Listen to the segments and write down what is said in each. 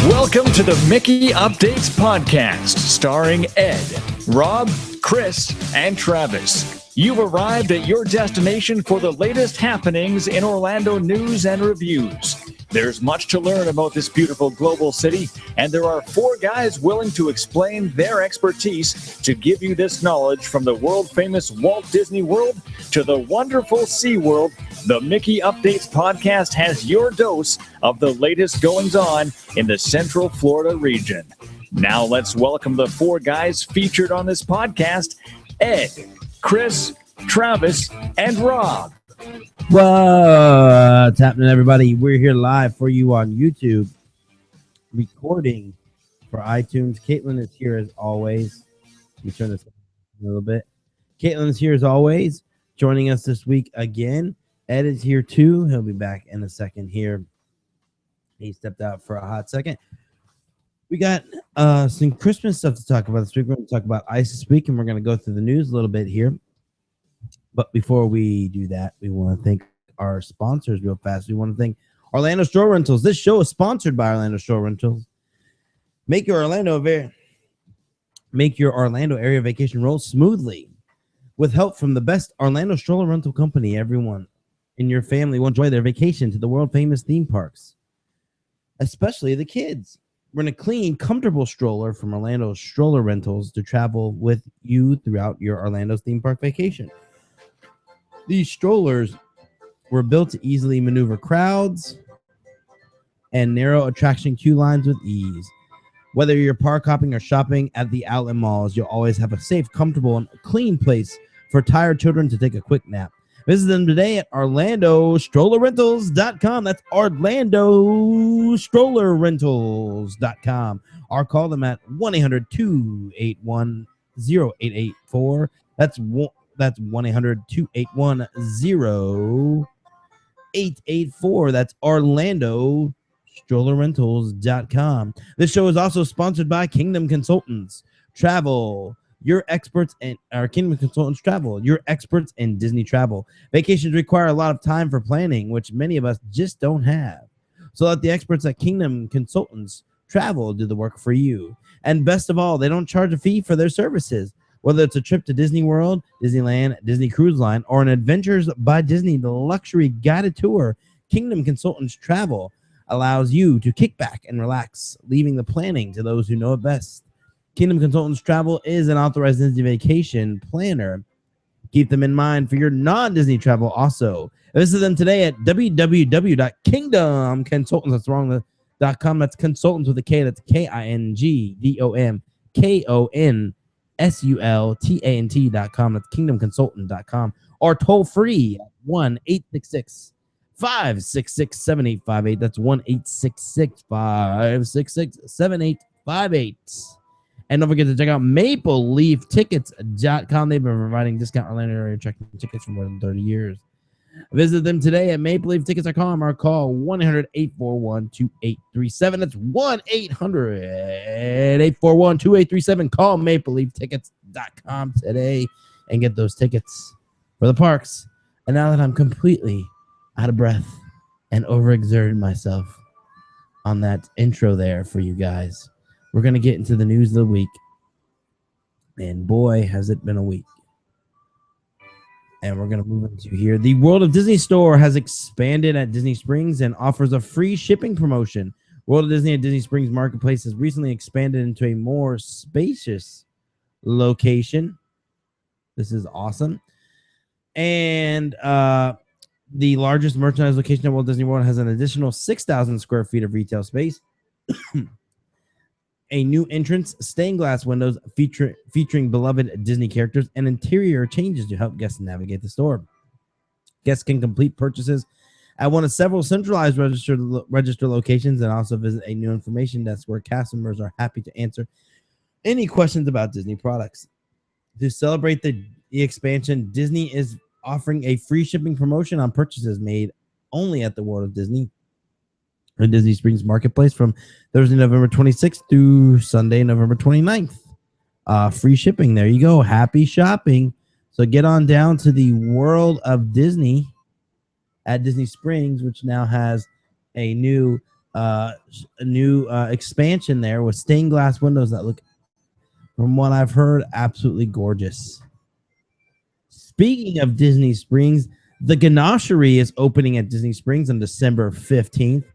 Welcome to the Mickey Updates podcast, starring Ed, Rob, Chris, and Travis. You've arrived at your destination for the latest happenings in Orlando news and reviews. There's much to learn about this beautiful global city, and there are four guys willing to explain their expertise to give you this knowledge from the world-famous Walt Disney World to the wonderful SeaWorld. The Mickey Updates podcast has your dose of the latest goings-on in the Central Florida region. Now let's welcome the four guys featured on this podcast, Ed, Chris, Travis, and Rob. What's happening, everybody? We're here live for you on YouTube, recording for iTunes. Caitlin is here as always. Let me turn this up a little bit. Caitlin is here as always, joining us this week again. Ed is here too. He'll be back in a second here. He stepped out for a hot second. We got some Christmas stuff to talk about this week. We're going to talk about Ice this week, and we're going to go through the news a little bit here. But before we do that, we want to thank our sponsors real fast. We want to thank Orlando Stroller Rentals. This show is sponsored by Orlando Stroller Rentals. Make your Orlando area vacation roll smoothly with help from the best Orlando Stroller Rental company. Everyone in your family will enjoy their vacation to the world-famous theme parks, especially the kids. Rent a clean, comfortable stroller from Orlando Stroller Rentals to travel with you throughout your Orlando's theme park vacation. These strollers were built to easily maneuver crowds and narrow attraction queue lines with ease. Whether you're park hopping or shopping at the outlet malls, you'll always have a safe, comfortable, and clean place for tired children to take a quick nap. Visit them today at OrlandoStrollerRentals.com. That's OrlandoStrollerRentals.com. Or call them at 1-800-281-0884. That's 1-800-281-0884. That's OrlandoStrollerRentals.com. This show is also sponsored by Kingdom Consultants Travel. Your experts in our Kingdom Consultants Travel. Your experts in Disney travel. Vacations require a lot of time for planning, which many of us just don't have. So let the experts at Kingdom Consultants Travel do the work for you. And best of all, they don't charge a fee for their services. Whether it's a trip to Disney World, Disneyland, Disney Cruise Line, or an Adventures by Disney luxury guided tour, Kingdom Consultants Travel allows you to kick back and relax, leaving the planning to those who know it best. Kingdom Consultants Travel is an authorized Disney vacation planner. Keep them in mind for your non-Disney travel also. Visit them today at www.kingdomconsultants.com. That's consultants with a K. That's KINGDOMKONSULTANT.com. That's kingdomconsultant.com. Or toll free at 1-866-566-7858. That's 1-866-566-7858. And don't forget to check out MapleLeafTickets.com. They've been providing discount Orlando area checking tickets for more than 30 years. Visit them today at MapleLeafTickets.com or call 1-800-841-2837. That's 1-800-841-2837. Call MapleLeafTickets.com today and get those tickets for the parks. And now that I'm completely out of breath and overexerted myself on that intro there for you guys, we're going to get into the news of the week. And boy, has it been a week. And we're going to move into here. The World of Disney store has expanded at Disney Springs and offers a free shipping promotion. World of Disney at Disney Springs Marketplace has recently expanded into a more spacious location. This is awesome. And the largest merchandise location at Walt Disney World has an additional 6,000 square feet of retail space. A new entrance, stained glass windows featuring beloved Disney characters, and interior changes to help guests navigate the store. Guests can complete purchases at one of several centralized register locations, and also visit a new information desk where customers are happy to answer any questions about Disney products. To celebrate the expansion, Disney is offering a free shipping promotion on purchases made only at the World of Disney and Disney Springs Marketplace from Thursday, November 26th through Sunday, November 29th. Free shipping. There you go. Happy shopping. So get on down to the World of Disney at Disney Springs, which now has a new expansion there with stained glass windows that look, from what I've heard, absolutely gorgeous. Speaking of Disney Springs, the Ganachery is opening at Disney Springs on December 15th.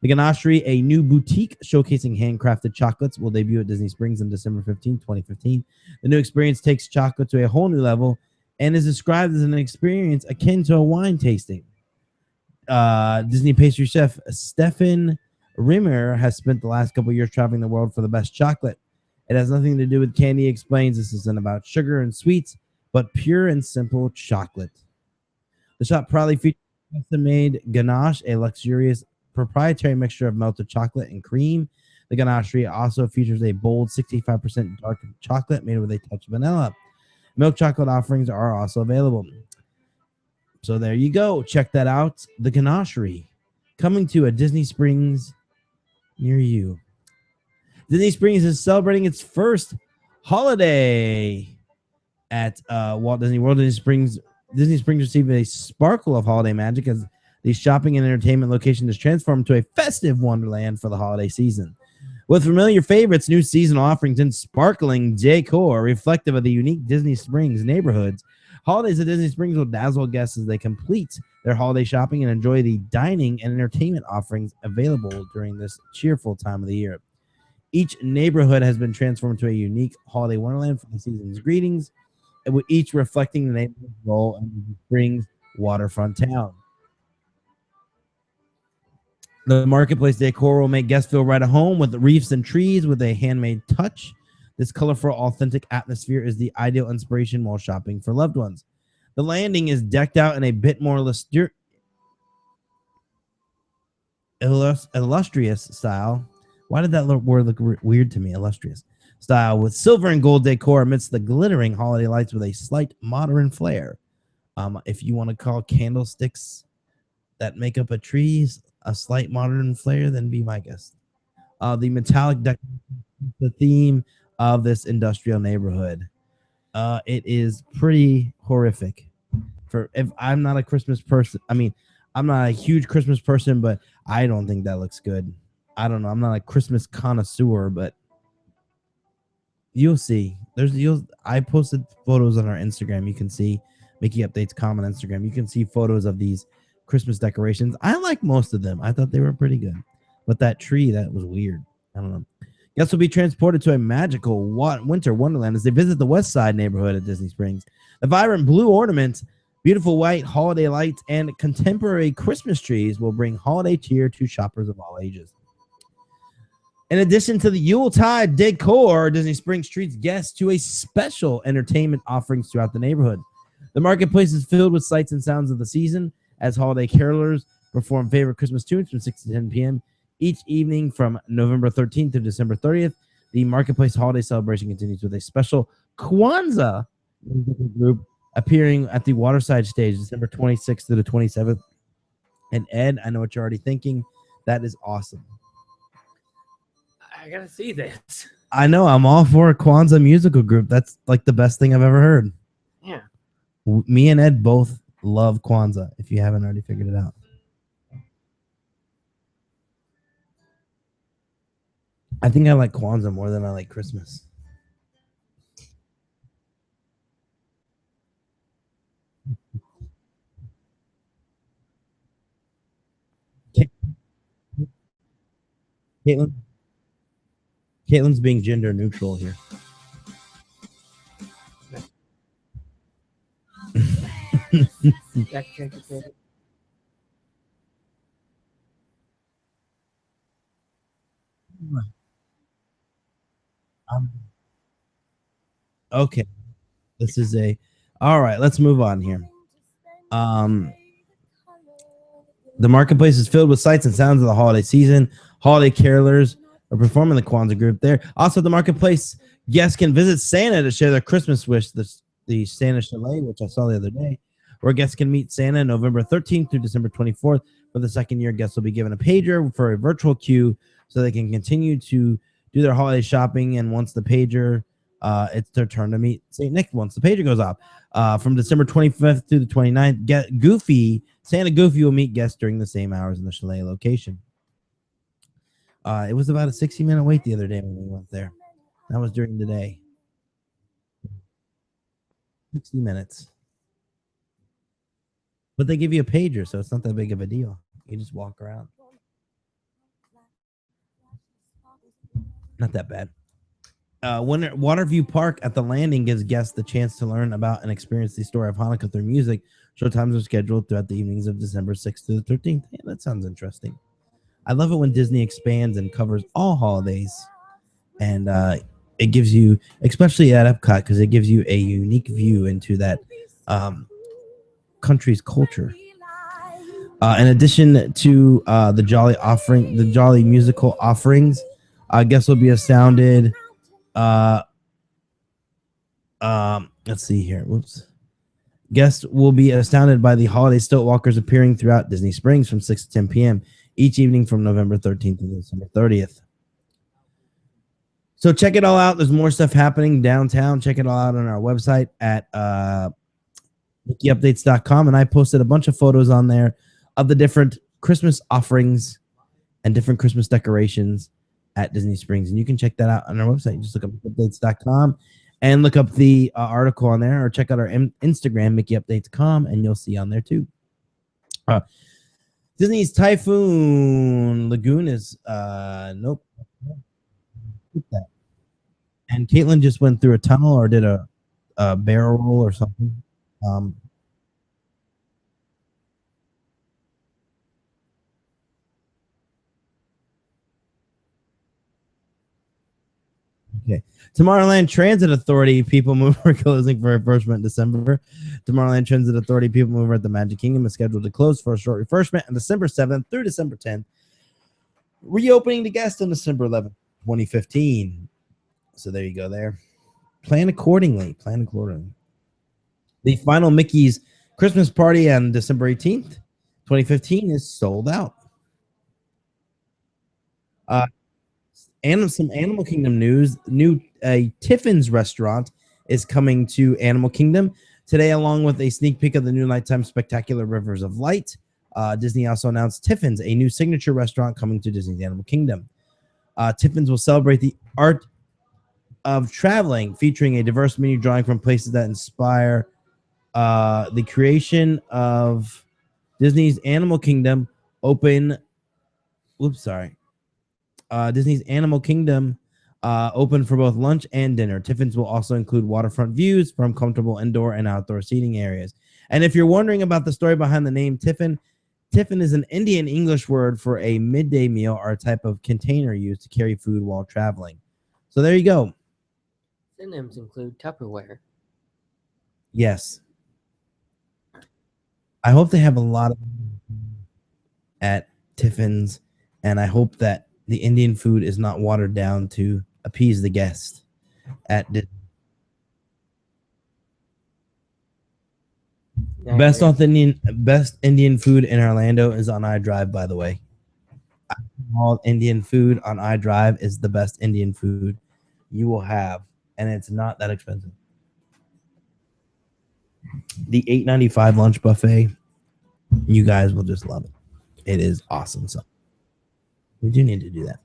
The Ganachery, a new boutique showcasing handcrafted chocolates, will debut at Disney Springs on December 15th, 2015. The new experience takes chocolate to a whole new level and is described as an experience akin to a wine tasting. Disney pastry chef Stefan Rimmer has spent the last couple of years traveling the world for the best chocolate. It has nothing to do with candy, explains. This isn't about sugar and sweets, but pure and simple chocolate. The shop proudly features custom-made ganache, a luxurious proprietary mixture of melted chocolate and cream. The ganachery also features a bold 65% dark chocolate made with a touch of vanilla. Milk chocolate offerings are also available. So there you go. Check that out. The Ganachery, coming to a Disney Springs near you. Disney Springs is celebrating its first holiday at Walt Disney World. Disney Springs received a sparkle of holiday magic as the shopping and entertainment location is transformed to a festive wonderland for the holiday season. With familiar favorites, new seasonal offerings, and sparkling decor reflective of the unique Disney Springs neighborhoods, holidays at Disney Springs will dazzle guests as they complete their holiday shopping and enjoy the dining and entertainment offerings available during this cheerful time of the year. Each neighborhood has been transformed to a unique holiday wonderland for the season's greetings, with each reflecting the neighborhood's role in the Springs waterfront town. The marketplace decor will make guests feel right at home with reefs and trees with a handmade touch. This colorful, authentic atmosphere is the ideal inspiration while shopping for loved ones. The landing is decked out in a bit more illustrious style. Why did that word look weird to me? Illustrious style with silver and gold decor amidst the glittering holiday lights with a slight modern flair. If you want to call candlesticks that make up a tree a slight modern flair, then be my guest. The metallic decoration, the theme of this industrial neighborhood. It is pretty horrific. For if I'm not a Christmas person, I'm not a huge Christmas person, but I don't think that looks good. I don't know. I'm not a Christmas connoisseur, but you'll see. I posted photos on our Instagram. You can see MickeyUpdates on Instagram. You can see photos of these Christmas decorations. I like most of them. I thought they were pretty good. But that tree, that was weird. I don't know. Guests will be transported to a magical winter wonderland as they visit the West Side neighborhood at Disney Springs. The vibrant blue ornaments, beautiful white holiday lights, and contemporary Christmas trees will bring holiday cheer to shoppers of all ages. In addition to the Yuletide decor, Disney Springs treats guests to a special entertainment offerings throughout the neighborhood. The marketplace is filled with sights and sounds of the season as holiday carolers perform favorite Christmas tunes from 6 to 10 p.m. each evening from November 13th to December 30th. The marketplace holiday celebration continues with a special Kwanzaa group appearing at the Waterside stage December 26th to the 27th. And Ed, I know what you're already thinking. That is awesome. I gotta see this. I know. I'm all for a Kwanzaa musical group. That's like the best thing I've ever heard. Yeah. Me and Ed both love Kwanzaa, if you haven't already figured it out. I think I like Kwanzaa more than I like Christmas. Caitlin's being gender neutral here. Okay. This is all right, let's move on here. The marketplace is filled with sights and sounds of the holiday season. Holiday carolers are performing the Kwanzaa group there. Also, at the marketplace, guests can visit Santa to share their Christmas wish. The Santa Chalet, which I saw the other day, where guests can meet Santa November 13th through December 24th. For the second year, guests will be given a pager for a virtual queue so they can continue to do their holiday shopping. And once the pager, it's their turn to meet St. Nick once the pager goes off. From December 25th to the 29th, Santa Goofy will meet guests during the same hours in the chalet location. It was about a 60-minute wait the other day when we went there. That was during the day. 60 minutes. But they give you a pager, so it's not that big of a deal. You just walk around. Not that bad. Waterview Park at the Landing gives guests the chance to learn about and experience the story of Hanukkah through music. Showtimes are scheduled throughout the evenings of December 6th to the 13th. Yeah, that sounds interesting. I love it when Disney expands and covers all holidays. And it gives you, especially at Epcot, because it gives you a unique view into that country's culture. In addition to the Jolly musical offerings, guests will be astounded. Let's see here. Whoops. Guests will be astounded by the holiday stilt walkers appearing throughout Disney Springs from 6 to 10 p.m. each evening from November 13th to December 30th. So check it all out. There's more stuff happening downtown. Check it all out on our website at MickeyUpdates.com. And I posted a bunch of photos on there of the different Christmas offerings and different Christmas decorations at Disney Springs. And you can check that out on our website. Just look up MickeyUpdates.com and look up the article on there, or check out our Instagram, MickeyUpdates.com, and you'll see on there too. Disney's Typhoon Lagoon is nope. And Caitlin just went through a tunnel or did a barrel roll or something. Okay. Tomorrowland Transit Authority People Mover closing for refreshment in December. Tomorrowland Transit Authority People Mover at the Magic Kingdom is scheduled to close for a short refreshment on December 7th through December 10th. Reopening to guests on December 11th, 2015. So there you go there. Plan accordingly. The final Mickey's Christmas party on December 18th, 2015 is sold out. And some Animal Kingdom news. New Tiffin's restaurant is coming to Animal Kingdom today, along with a sneak peek of the new nighttime spectacular Rivers of Light. Disney also announced Tiffin's, a new signature restaurant coming to Disney's Animal Kingdom. Tiffin's will celebrate the art of traveling, featuring a diverse menu drawing from places that inspire the creation of Disney's Animal Kingdom. Disney's Animal Kingdom open for both lunch and dinner. Tiffin's will also include waterfront views from comfortable indoor and outdoor seating areas. And if you're wondering about the story behind the name Tiffin, Tiffin is an Indian English word for a midday meal or a type of container used to carry food while traveling. So there you go. Synonyms include Tupperware. Yes. I hope they have a lot of at Tiffin's, and I hope that the Indian food is not watered down to appease the guest at Disney. Best Indian food in Orlando is on iDrive, by the way. All Indian food on iDrive is the best Indian food you will have, and it's not that expensive. The $8.95 lunch buffet, you guys will just love it. It is awesome. So we do need to do that.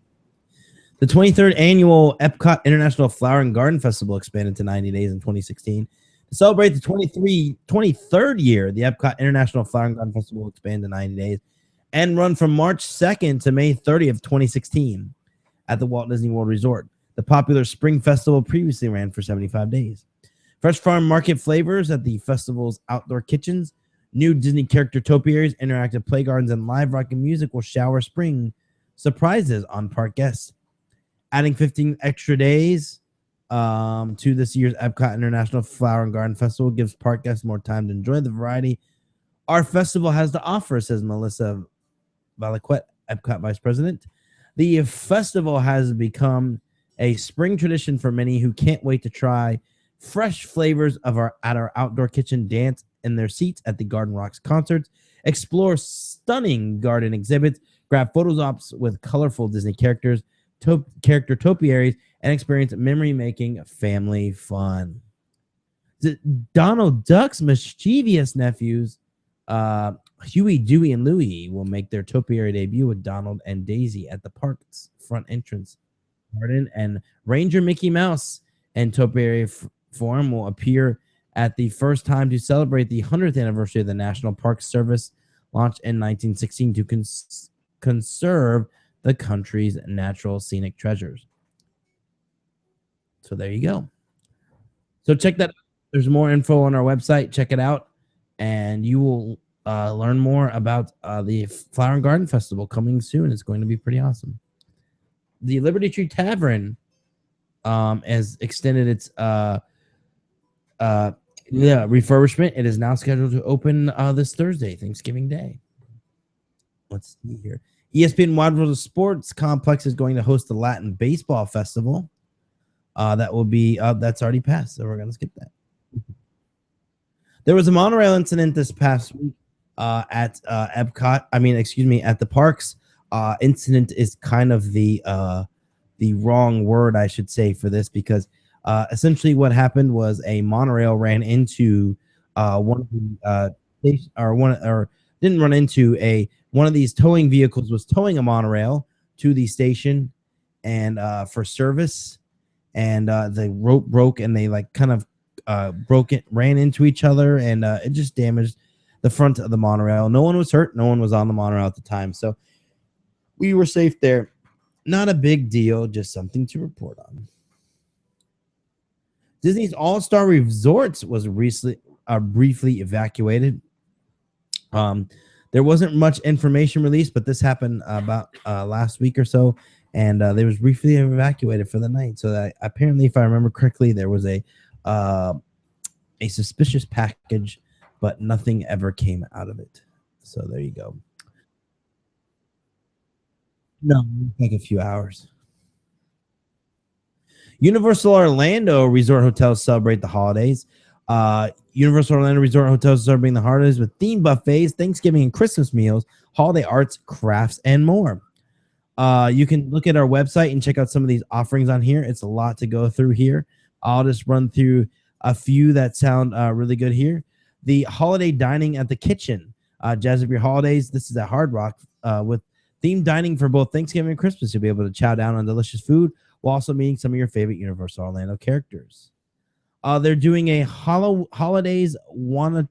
The 23rd annual Epcot International Flower and Garden Festival expanded to 90 days in 2016. To celebrate the 23rd year, the Epcot International Flower and Garden Festival will expand to 90 days and run from March 2nd to May 30th, 2016 at the Walt Disney World Resort. The popular Spring Festival previously ran for 75 days. Fresh farm market flavors at the festival's outdoor kitchens, new Disney character topiaries, interactive play gardens, and live rock and music will shower spring surprises on park guests. Adding 15 extra days to this year's Epcot International Flower and Garden Festival gives park guests more time to enjoy the variety our festival has to offer, says Melissa Valaquette, Epcot Vice President. The festival has become a spring tradition for many who can't wait to try fresh flavors of our outdoor kitchen, dance in their seats at the Garden Rocks concerts, explore stunning garden exhibits, grab photos ops with colorful Disney characters, character topiaries, and experience memory-making family fun. Donald Duck's mischievous nephews, Huey, Dewey, and Louie, will make their topiary debut with Donald and Daisy at the park's front entrance garden, and Ranger Mickey Mouse and topiary form will appear at the first time to celebrate the 100th anniversary of the National Park Service, launched in 1916 to conserve the country's natural scenic treasures. So there you go. So check that out. There's more info on our website. Check it out, and you will learn more about the Flower and Garden Festival coming soon. It's going to be pretty awesome. The Liberty Tree Tavern has extended its refurbishment. It is now scheduled to open this Thursday, Thanksgiving Day. Let's see here. ESPN Wide World of Sports Complex is going to host the Latin Baseball Festival. That will be that's already passed, so we're going to skip that. There was a monorail incident this past week at Epcot. At the parks. Incident is kind of the wrong word, I should say, for this, because essentially what happened was a monorail ran into one of the one of these towing vehicles was towing a monorail to the station and for service, and the rope broke, and they ran into each other, and it just damaged the front of the monorail. No one was hurt. No one was on the monorail at the time, so we were safe there. Not a big deal, just something to report on. Disney's All-Star Resorts was recently briefly evacuated. There wasn't much information released, but this happened about last week or so, and they was briefly evacuated for the night. So that apparently, if I remember correctly, there was a suspicious package, but nothing ever came out of it. So there you go. No, like a few hours. Universal Orlando Resort Hotels celebrate the holidays. Universal Orlando Resort Hotels celebrating the holidays with themed buffets, Thanksgiving and Christmas meals, holiday arts, crafts, and more. You can look at our website and check out some of these offerings on here. It's a lot to go through here. I'll just run through a few that sound really good here. The holiday dining at the kitchen. Jazz up your holidays. This is at Hard Rock with themed dining for both Thanksgiving and Christmas. You'll be able to chow down on delicious food while also meeting some of your favorite Universal Orlando characters. They're doing a holidays Wantalon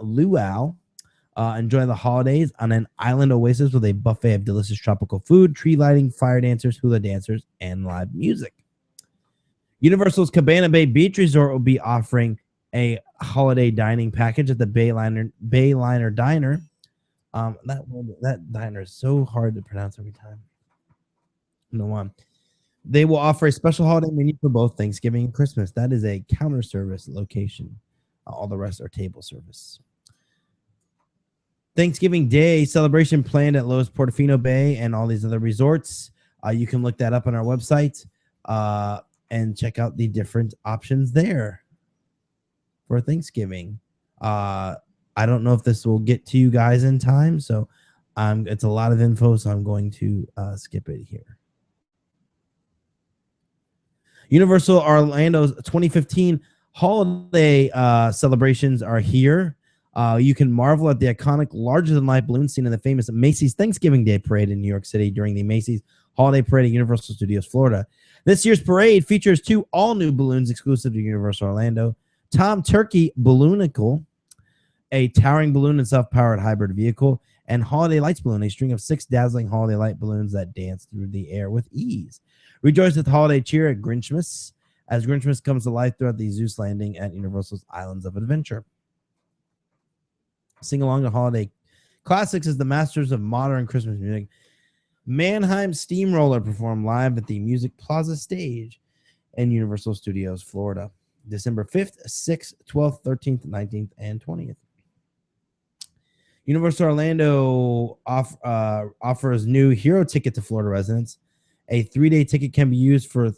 Luau. Enjoy the holidays on an island oasis with a buffet of delicious tropical food, tree lighting, fire dancers, hula dancers, and live music. Universal's Cabana Bay Beach Resort will be offering a holiday dining package at the Bayliner Diner. That diner is so hard to pronounce every time. No. They will offer a special holiday menu for both Thanksgiving and Christmas. That is a counter service location. All the rest are table service. Thanksgiving Day celebration planned at Lowe's Portofino Bay and all these other resorts. You can look that up on our website and check out the different options there for Thanksgiving. I don't know if this will get to you guys in time, so it's a lot of info, so I'm going to skip it here. Universal Orlando's 2015 holiday celebrations are here. You can marvel at the iconic larger-than-life balloon seen in the famous Macy's Thanksgiving Day Parade in New York City during the Macy's Holiday Parade at Universal Studios Florida. This year's parade features 2 all-new balloons exclusive to Universal Orlando. Tom Turkey Balloonicle, a towering balloon and self-powered hybrid vehicle, and Holiday Lights Balloon, a string of 6 dazzling holiday light balloons that dance through the air with ease. Rejoice with holiday cheer at Grinchmas as Grinchmas comes to life throughout the Zeus Landing at Universal's Islands of Adventure. Sing along to holiday classics as the masters of modern Christmas music. Mannheim Steamroller perform live at the Music Plaza stage in Universal Studios, Florida, December 5th, 6th, 12th, 13th, 19th, and 20th. Universal Orlando offers new hero ticket to Florida residents. A 3-day ticket can be used for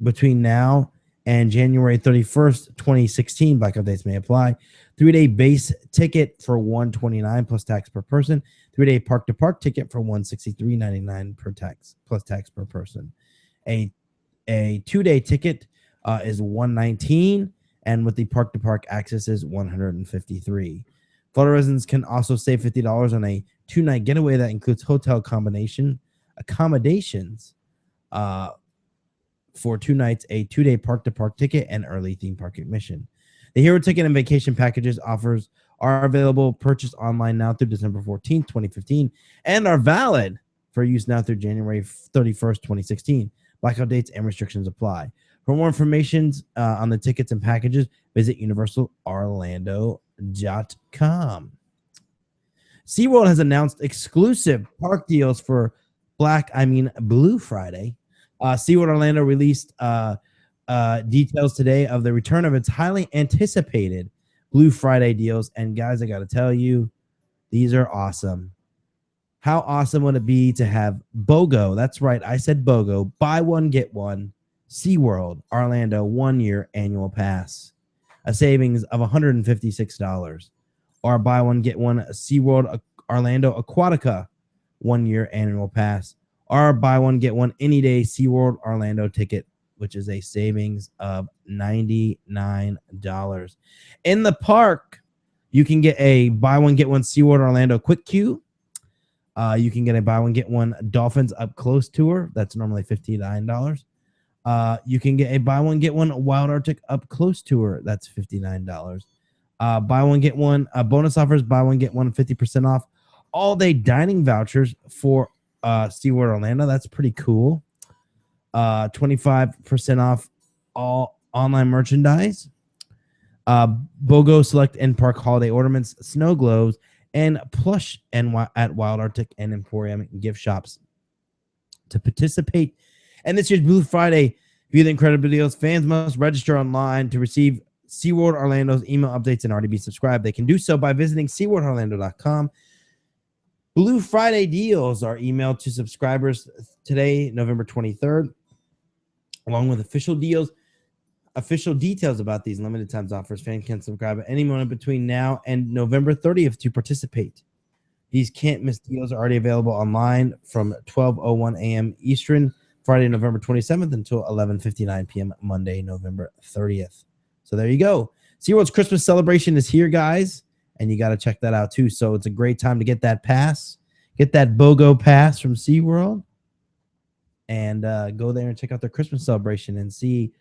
between now and January 31st, 2016. Black updates may apply. 3-day base ticket for $129 plus tax per person. 3-day park to park ticket for $163.99 per tax plus tax per person. A 2-day ticket is $119, and with the park to park access is $153. Florida residents can also save $50 on a 2-night getaway that includes hotel accommodations for 2 nights, a 2-day park to park ticket, and early theme park admission. The hero ticket and vacation packages offers are available, purchased online now through December 14th, 2015, and are valid for use now through January 31st, 2016. Blackout dates and restrictions apply. For more information on the tickets and packages, visit universalorlando.com. SeaWorld has announced exclusive park deals for Blue Friday. SeaWorld Orlando released details today of the return of its highly anticipated Blue Friday deals. And guys, I got to tell you, these are awesome. How awesome would it be to have BOGO? That's right. I said BOGO. Buy one, get one. SeaWorld Orlando 1-year annual pass. A savings of $156. Or buy one, get one SeaWorld Orlando Aquatica 1-year annual pass. Or buy one, get one any day SeaWorld Orlando ticket, which is a savings of $99. In the park, you can get a buy one, get one SeaWorld Orlando quick queue. You can get a buy one, get one Dolphins up close tour. That's normally $59. You can get a buy one, get one Wild Arctic up close tour. That's $59. Buy one, get one bonus offers. Buy one, get one 50% off all day dining vouchers for SeaWorld Orlando. That's pretty cool. 25% off all online merchandise. BOGO select in-park holiday ornaments, snow globes, and plush at Wild Arctic and Emporium gift shops. To participate in this year's Blue Friday, view the incredible deals. Fans must register online to receive SeaWorld Orlando's email updates and already be subscribed. They can do so by visiting SeaWorldOrlando.com. Blue Friday deals are emailed to subscribers today, November 23rd, along with official details about these limited times offers. Fans can subscribe at any moment between now and November 30th to participate. These can't miss deals are already available online from 12:01 a.m. Eastern, Friday, November 27th until 11:59 p.m. Monday, November 30th. So there you go. SeaWorld's Christmas celebration is here, guys, and you got to check that out too. So it's a great time to get that pass, get that BOGO pass from SeaWorld, and go there and check out their Christmas celebration and see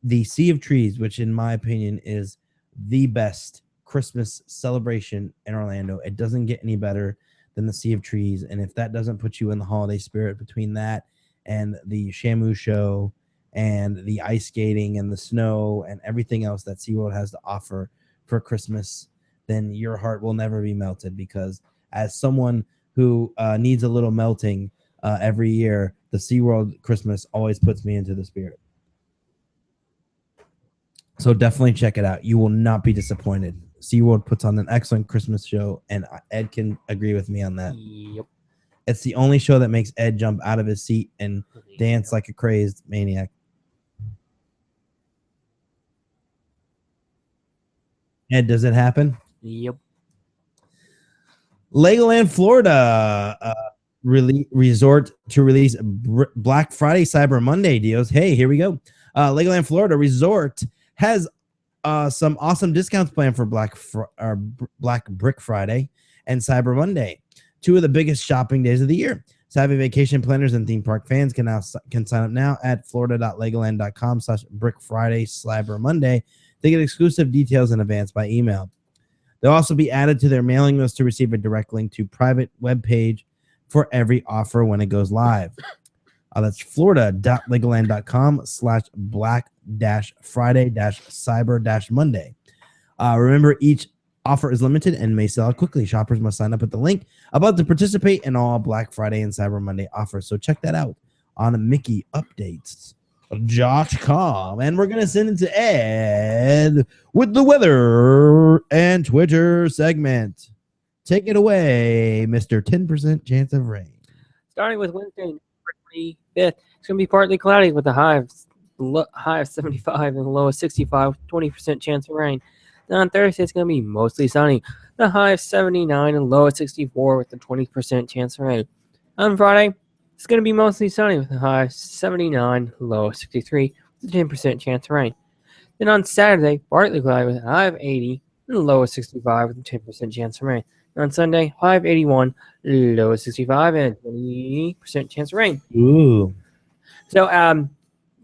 the Sea of Trees, which in my opinion is the best Christmas celebration in Orlando. It doesn't get any better than the Sea of Trees. And if that doesn't put you in the holiday spirit between that and the Shamu show and the ice skating and the snow and everything else that SeaWorld has to offer for Christmas, then your heart will never be melted, because as someone who needs a little melting every year, the SeaWorld Christmas always puts me into the spirit. So definitely check it out. You will not be disappointed. SeaWorld puts on an excellent Christmas show, and Ed can agree with me on that. Yep. It's the only show that makes Ed jump out of his seat and dance like a crazed maniac. Ed, does it happen? Yep. Legoland Florida resort to release Black Friday Cyber Monday deals. Hey, here we go. Legoland Florida Resort has some awesome discounts planned for Black Brick Friday and Cyber Monday, two of the biggest shopping days of the year. Savvy vacation planners and theme park fans can sign up now at florida.legoland.com/Brick Friday Cyber Monday. They get exclusive details in advance by email. They'll also be added to their mailing list to receive a direct link to private web page for every offer when it goes live. That's florida.legoland.com/Black-Friday-Cyber-Monday. Remember, each offer is limited and may sell out quickly. Shoppers must sign up at the link above to participate in all Black Friday and Cyber Monday offers. So check that out on Mickey Updates. .com, and we're gonna send it to Ed with the weather and Twitter segment. Take it away, Mr. 10% chance of rain. Starting with Wednesday, November 25th, it's going to be partly cloudy with a high of 75 and a low of 65, 20% chance of rain. Then on Thursday, it's going to be mostly sunny. The high of 79 and low of 64 with a 20% chance of rain. On Friday, it's going to be mostly sunny with a high of 79, low of 63 with a 10% chance of rain. Then on Saturday, partly cloudy with a high of 80 and a low of 65 with a 10% chance of rain. On Sunday, high of 81, low of 65, and 20% chance of rain. Ooh, So,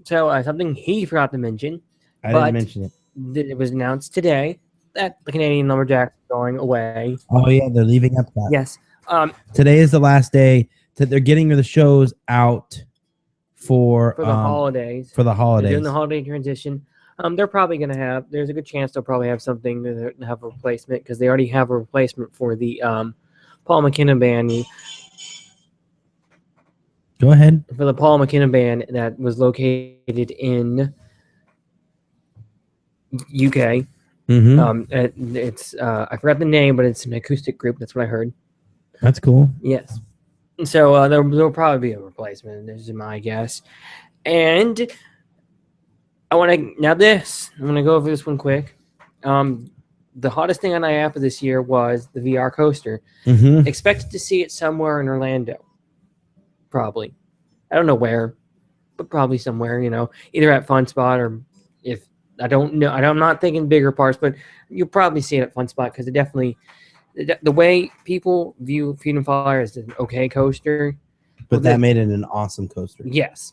something he forgot to mention. I didn't mention it. It was announced today that the Canadian Lumberjacks are going away. Oh yeah, they're leaving Epcot. Yes. Today is the last day that they're getting the shows out for the holidays. For the holidays. They're doing the holiday transition. They're probably going to have. There's a good chance they'll probably have something to have a replacement because they already have a replacement for the Paul McKenna band. Go ahead. For the Paul McKenna band that was located in UK. Mm-hmm. It's I forgot the name, but it's an acoustic group. That's what I heard. That's cool. Yes. So there'll probably be a replacement. This is my guess. And I'm going to go over this one quick. The hottest thing on IAPA this year was the VR coaster. Mm-hmm. Expected to see it somewhere in Orlando. Probably. I don't know where, but probably somewhere, either at Fun Spot or if I don't know. I'm not thinking bigger parts, but you'll probably see it at Fun Spot because it definitely, the way people view Freedom Flyer as an okay coaster. But that made it an awesome coaster. Yes.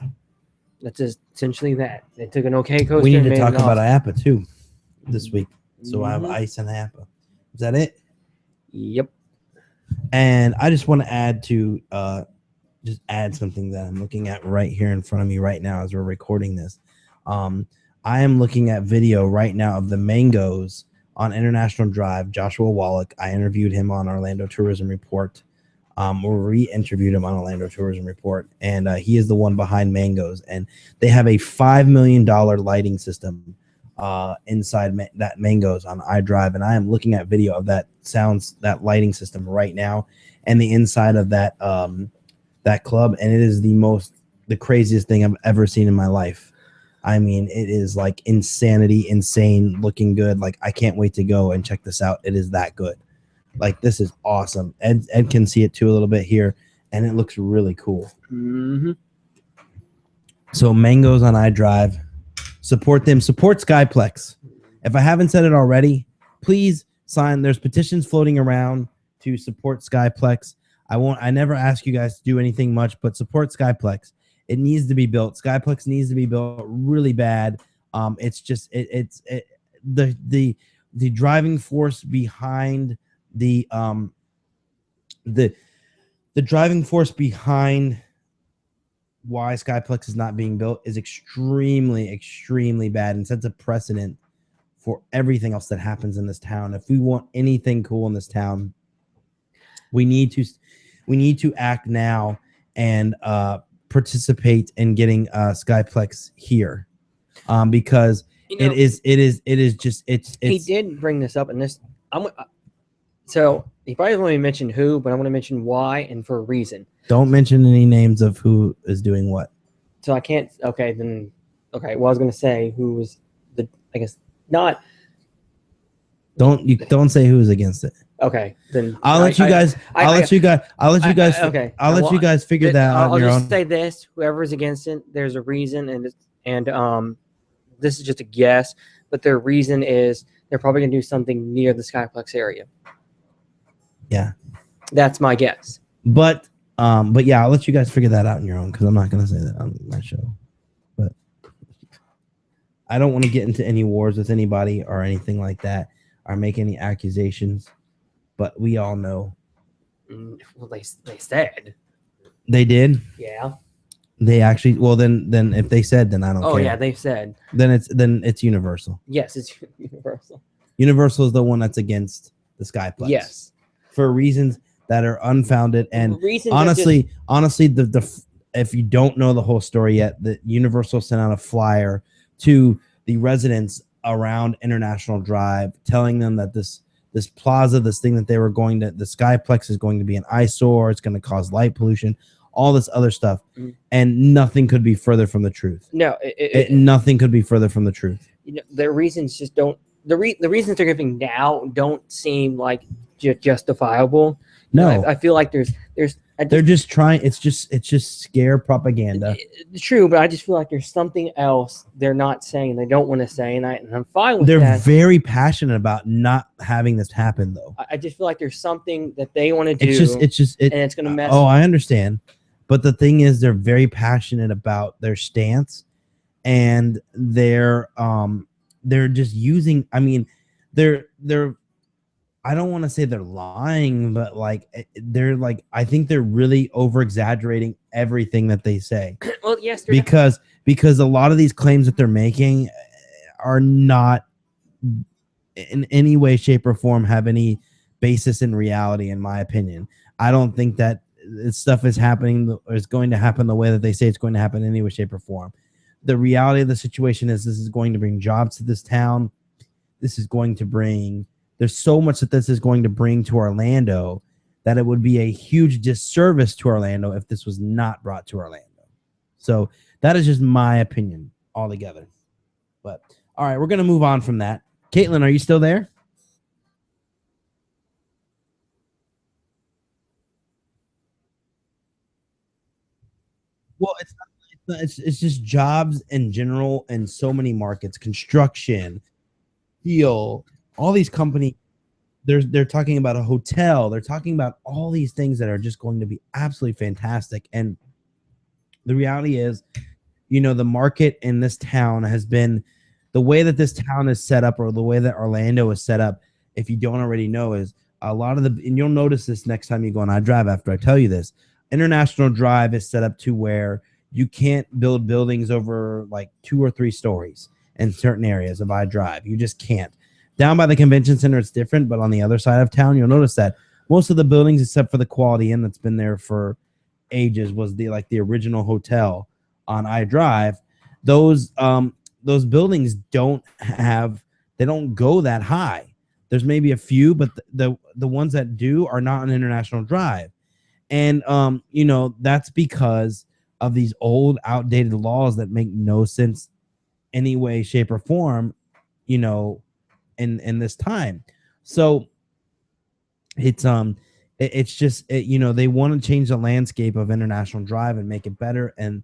That's just essentially that. They took an okay coaster. We need and to talk made it about awesome. IAPA too this week. So I have ice and IAPA. Is that it? Yep. And I just want to add something that I'm looking at right here in front of me right now as we're recording this. I am looking at video right now of the mangoes on International Drive. Joshua Wallach. I interviewed him on Orlando Tourism Report. Or re-interviewed him on Orlando Tourism Report, and he is the one behind Mangoes, and they have a $5 million lighting system inside that Mangoes on iDrive, and I am looking at video of that lighting system right now, and the inside of that club, and it is the craziest thing I've ever seen in my life. I mean, it is like insanity, insane, looking good. Like I can't wait to go and check this out. It is that good. Like, this is awesome. Ed can see it too a little bit here, and it looks really cool. Mm-hmm. So Mangoes on iDrive. Support them. Support Skyplex. If I haven't said it already, please sign. There's petitions floating around to support Skyplex. I never ask you guys to do anything much, but support Skyplex. It needs to be built. Skyplex needs to be built really bad. It's just the driving force behind the driving force behind why Skyplex is not being built is extremely, extremely bad and sets a precedent for everything else that happens in this town. If we want anything cool in this town, we need to act now and participate in getting Skyplex here, because it is just he did bring this up in this. So he probably doesn't want to mention who, but I want to mention why and for a reason. Don't mention any names of who is doing what. So I can't. Okay, then. Okay, well I was going to say who was I guess not. Don't say who's against it. Okay, then I'll let you guys figure that out on your own. I'll just say this: whoever's against it, there's a reason, and this is just a guess, but their reason is they're probably going to do something near the Skyplex area. Yeah, that's my guess. But yeah, I'll let you guys figure that out on your own because I'm not going to say that on my show. But I don't want to get into any wars with anybody or anything like that, or make any accusations. But we all know. Well, they said. They did? Yeah. They actually, well, then if they said, then I don't care. Oh, yeah, they said. Then it's Universal. Yes, it's Universal. Universal is the one that's against the Skyplex. Yes. For reasons that are unfounded. And honestly, if you don't know the whole story yet, the Universal sent out a flyer to the residents around International Drive, telling them that this plaza, this thing that they were going to, the Skyplex is going to be an eyesore. It's going to cause light pollution, all this other stuff, and nothing could be further from the truth. No, nothing could be further from the truth. You know, their reasons just don't. The reasons they're giving now don't seem like justifiable. No, I feel like they're just trying. It's just scare propaganda. True, but I just feel like there's something else they're not saying. They don't want to say, and I'm fine with They're that. very passionate about not having this happen, though. I just feel like there's something that they want to do. And it's going to mess. Oh, I understand, but the thing is, they're very passionate about their stance, and they're just using. I mean, they're. I don't want to say they're lying, but they're I think they're really over exaggerating everything that they say. Well, yes, because a lot of these claims that they're making are not in any way, shape, or form have any basis in reality, in my opinion. I don't think that this stuff is happening or is going to happen the way that they say it's going to happen in any way, shape, or form. The reality of the situation is this is going to bring jobs to this town. This is going to bring. There's so much that this is going to bring to Orlando that it would be a huge disservice to Orlando if this was not brought to Orlando. So that is just my opinion altogether. But all right, we're going to move on from that. Caitlin, are you still there? Well, it's just jobs in general in so many markets, construction, steel, all these companies. They're talking about a hotel. They're talking about all these things that are just going to be absolutely fantastic. And the reality is, the market in this town has been the way that this town is set up, or the way that Orlando is set up. If you don't already know, is a lot of and you'll notice this next time you go on iDrive after I tell you this. International Drive is set up to where you can't build buildings over 2 or 3 stories in certain areas of iDrive. You just can't. Down by the convention center, it's different, but on the other side of town, you'll notice that most of the buildings, except for the Quality Inn that's been there for ages, was the original hotel on iDrive. Those buildings don't go that high. There's maybe a few, but the ones that do are not on International Drive. And that's because of these old, outdated laws that make no sense any way, shape, or form, in this time. So it's just they want to change the landscape of International Drive and make it better, and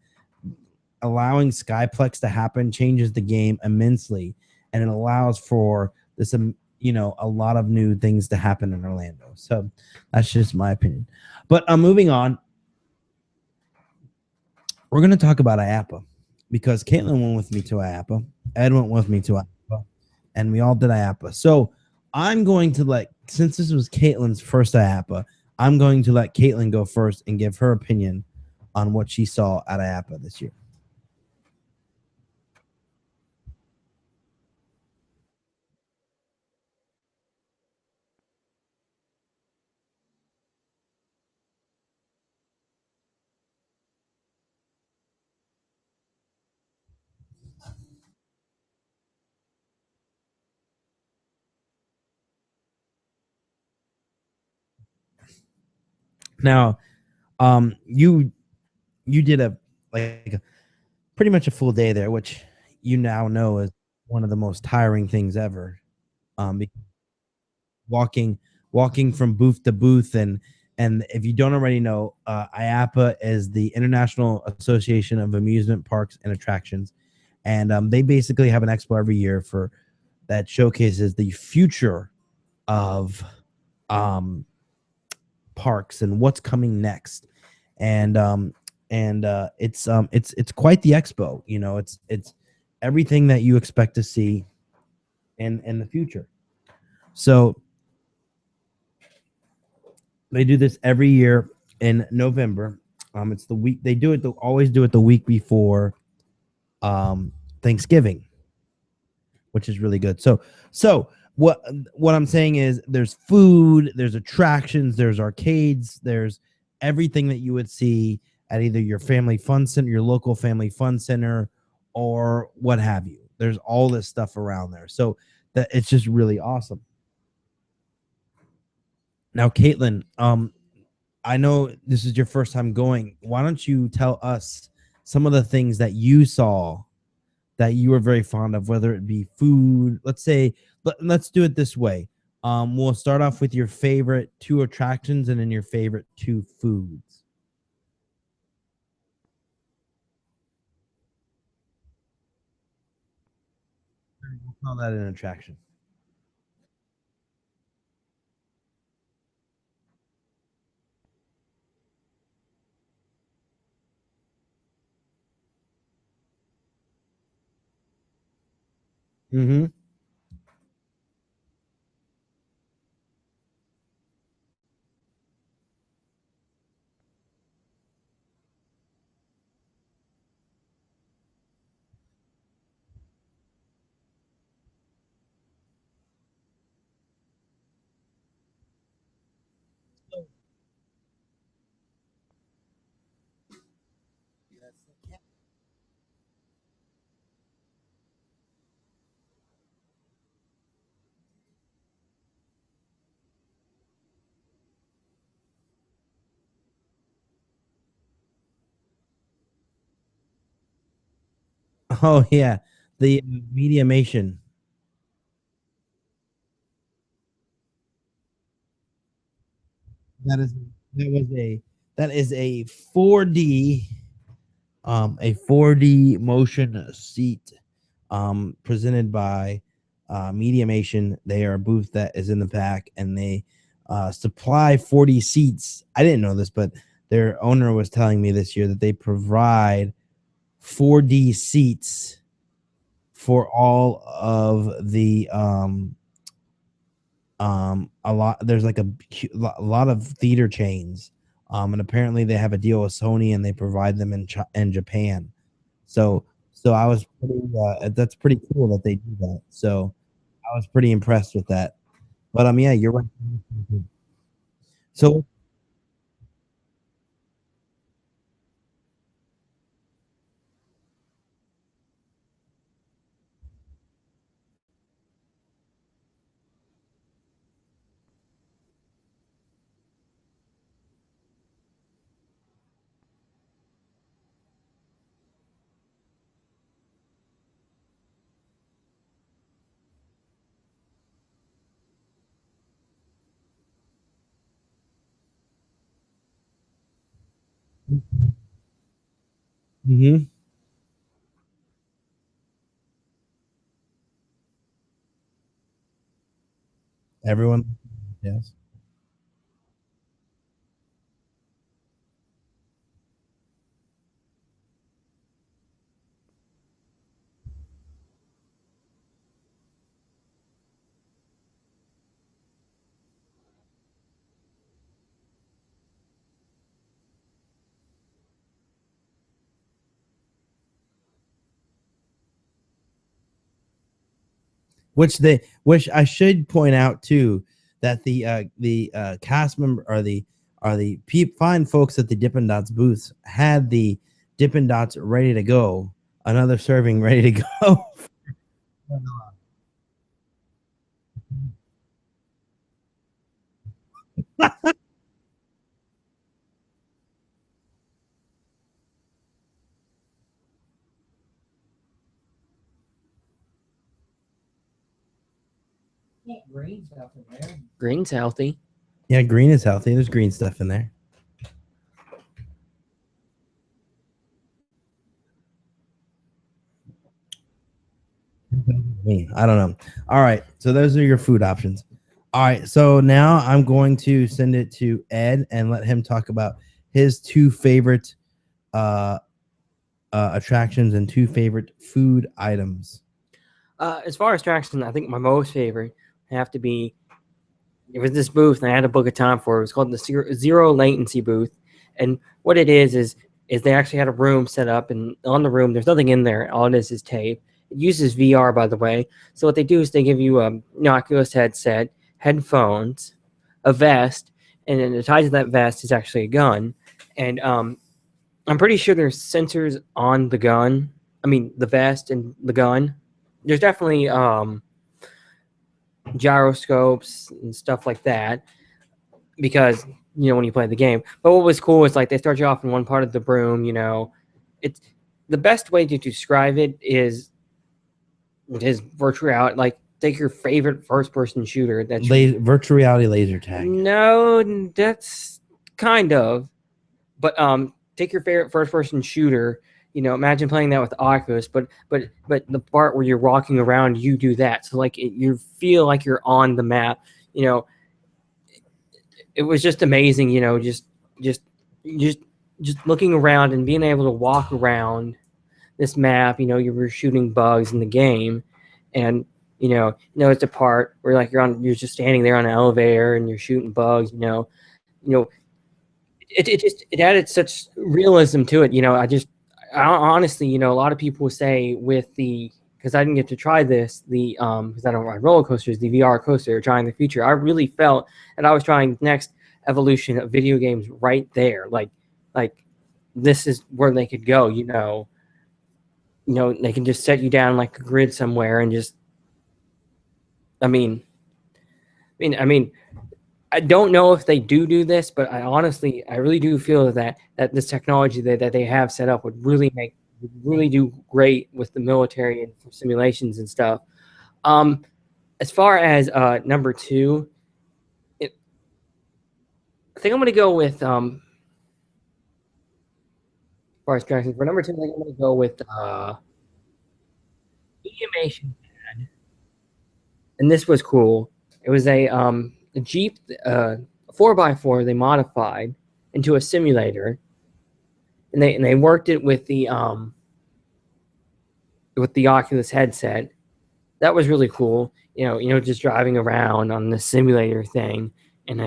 allowing Skyplex to happen changes the game immensely, and it allows for this a lot of new things to happen in Orlando. So that's just my opinion. But moving on, we're going to talk about IAAPA, because Caitlin went with me to IAAPA, Ed went with me to IAAPA, and we all did IAAPA. So I'm going to since this was Caitlin's first IAAPA, I'm going to let Caitlin go first and give her opinion on what she saw at IAAPA this year. Now, you did a pretty much a full day there, which you now know is one of the most tiring things ever. Walking from booth to booth, and if you don't already know, IAAPA is the International Association of Amusement Parks and Attractions, and they basically have an expo every year for that showcases the future of parks and what's coming next. And it's quite the expo. It's everything that you expect to see in the future. So they do this every year in November. It's the week they do it. They'll always do it the week before Thanksgiving, which is really good. So what I'm saying is, there's food, there's attractions, there's arcades, there's everything that you would see at either your family fun center, your local family fun center, or what have you. There's all this stuff around there. So that it's just really awesome. Now, Caitlin, I know this is your first time going. Why don't you tell us some of the things that you saw that you were very fond of, whether it be food? Let's do it this way. We'll start off with your favorite 2 attractions and then your favorite 2 foods. We'll call that an attraction. Mm-hmm. Oh yeah, the mediumation. That is that is a 4D a 4D motion seat presented by Mediumation. They are a booth that is in the back, and they supply 40 seats. I didn't know this, but their owner was telling me this year that they provide 4D seats for all of the a lot. There's like a lot of theater chains, and apparently they have a deal with Sony and they provide them in Japan. So I was pretty that's pretty cool that they do that. So I was pretty impressed with that. But yeah, you're right. So mhm, everyone, yes. Which I should point out too that the cast member or the fine folks at the Dippin' Dots booths had the Dippin' Dots ready to go, another serving ready to go. Green's healthy. Yeah, green is healthy. There's green stuff in there. I don't know. All right, so those are your food options. All right, so now I'm going to send it to Ed and let him talk about his 2 favorite uh, attractions and 2 favorite food items. As far as attraction, I think my most favorite have to be, it was this booth, and I had to book a time for it. It was called the zero latency booth, and what it is they actually had a room set up, and on the room there's nothing in there. All it is tape. It uses VR, by the way. So what they do is they give you a Oculus headset, headphones, a vest, and then tied to that vest is actually a gun, and I'm pretty sure there's sensors on the gun. I mean, the vest and the gun. There's definitely gyroscopes and stuff like that because when you play the game. But what was cool is like they start you off in one part of the room. It's the best way to describe it is virtual reality. Like take your favorite first-person shooter. That's virtual reality laser tag. No, that's kind of. But take your favorite first-person shooter. Imagine playing that with Oculus, but the part where you're walking around, you do that. So like you feel like you're on the map. It was just amazing. Just looking around and being able to walk around this map. You were shooting bugs in the game, and it's a part where like you're just standing there on an elevator and you're shooting bugs. It added such realism to it. I honestly, a lot of people say because I didn't get to try this, because I don't ride roller coasters, the VR coaster, trying the future. I really felt that I was trying the next evolution of video games right there. Like this is where they could go. They can just set you down like a grid somewhere and just. I mean, I don't know if they do this, but I really do feel that this technology that they have set up would really do great with the military and for simulations and stuff. As far as number 2, I think I'm going to go with as far as distractions. For number 2, I think I'm going to go with animation pad, and this was cool. It was a Jeep 4x4 they modified into a simulator, and they worked it with the Oculus headset. That was really cool. Just driving around on the simulator thing and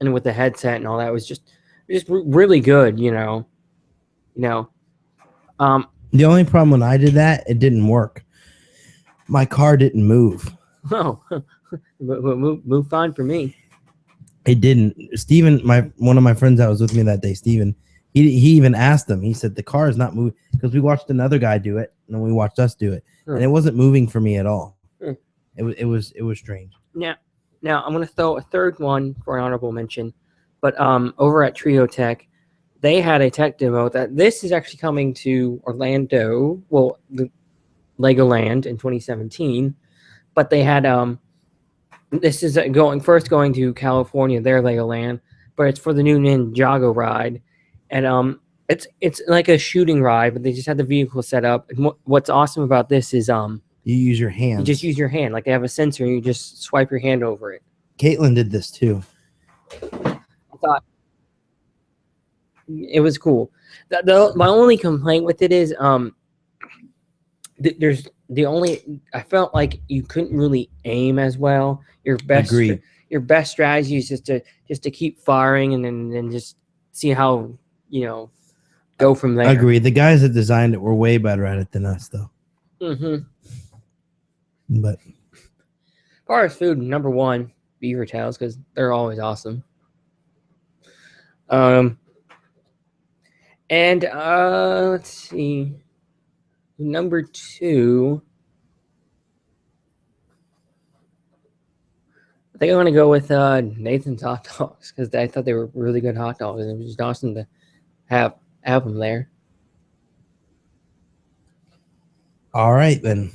and with the headset and all that was just really good. The only problem when I did that, it didn't work. My car didn't move. Oh. Move fine for me. It didn't. Steven, one of my friends that was with me that day, Steven, he even asked him. He said the car is not moving because we watched another guy do it and then we watched us do it, and it wasn't moving for me at all. It was strange. Yeah. Now I'm going to throw a third one for an honorable mention, but over at Trio Tech, they had a tech demo that this is actually coming to Orlando, well, the Legoland in 2017, but they had this is going to California, their Legoland, but it's for the new Ninjago ride, and it's like a shooting ride, but they just had the vehicle set up. And what's awesome about this is you use your hand. You just use your hand, like they have a sensor, and you just swipe your hand over it. Caitlin did this too. I thought it was cool. My only complaint with it is I felt like you couldn't really aim as well. Your best strategy is just to keep firing and then just see how go from there. Agreed. The guys that designed it were way better at it than us, though. But as far as food, number 1, beaver tails, because they're always awesome. And let's see. Number 2, I think I'm going to go with Nathan's hot dogs because I thought they were really good hot dogs, and it was just awesome to have them there. All right, then.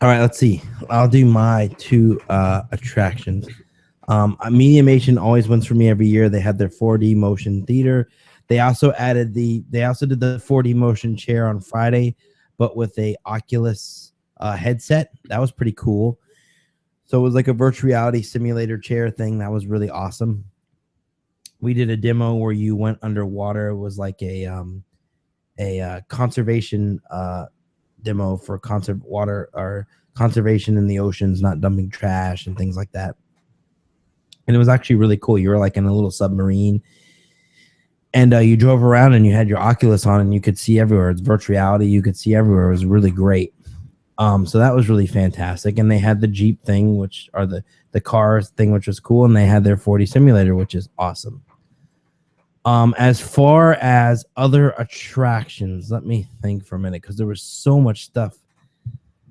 All right, let's see. I'll do my 2 attractions. Mediumation always wins for me every year. They had their 4D motion theater. They also did the 4D motion chair on Friday, but with a Oculus headset. That was pretty cool. So it was like a virtual reality simulator chair thing. That was really awesome. We did a demo where you went underwater. It was like a conservation demo for conservation in the oceans, not dumping trash and things like that. And it was actually really cool. You were like in a little submarine, and you drove around and you had your Oculus on and you could see everywhere. It's virtual reality. You could see everywhere. It was really great. So that was really fantastic. And they had the Jeep thing, which are the cars thing, which was cool. And they had their 4D simulator, which is awesome. As far as other attractions, let me think for a minute because there was so much stuff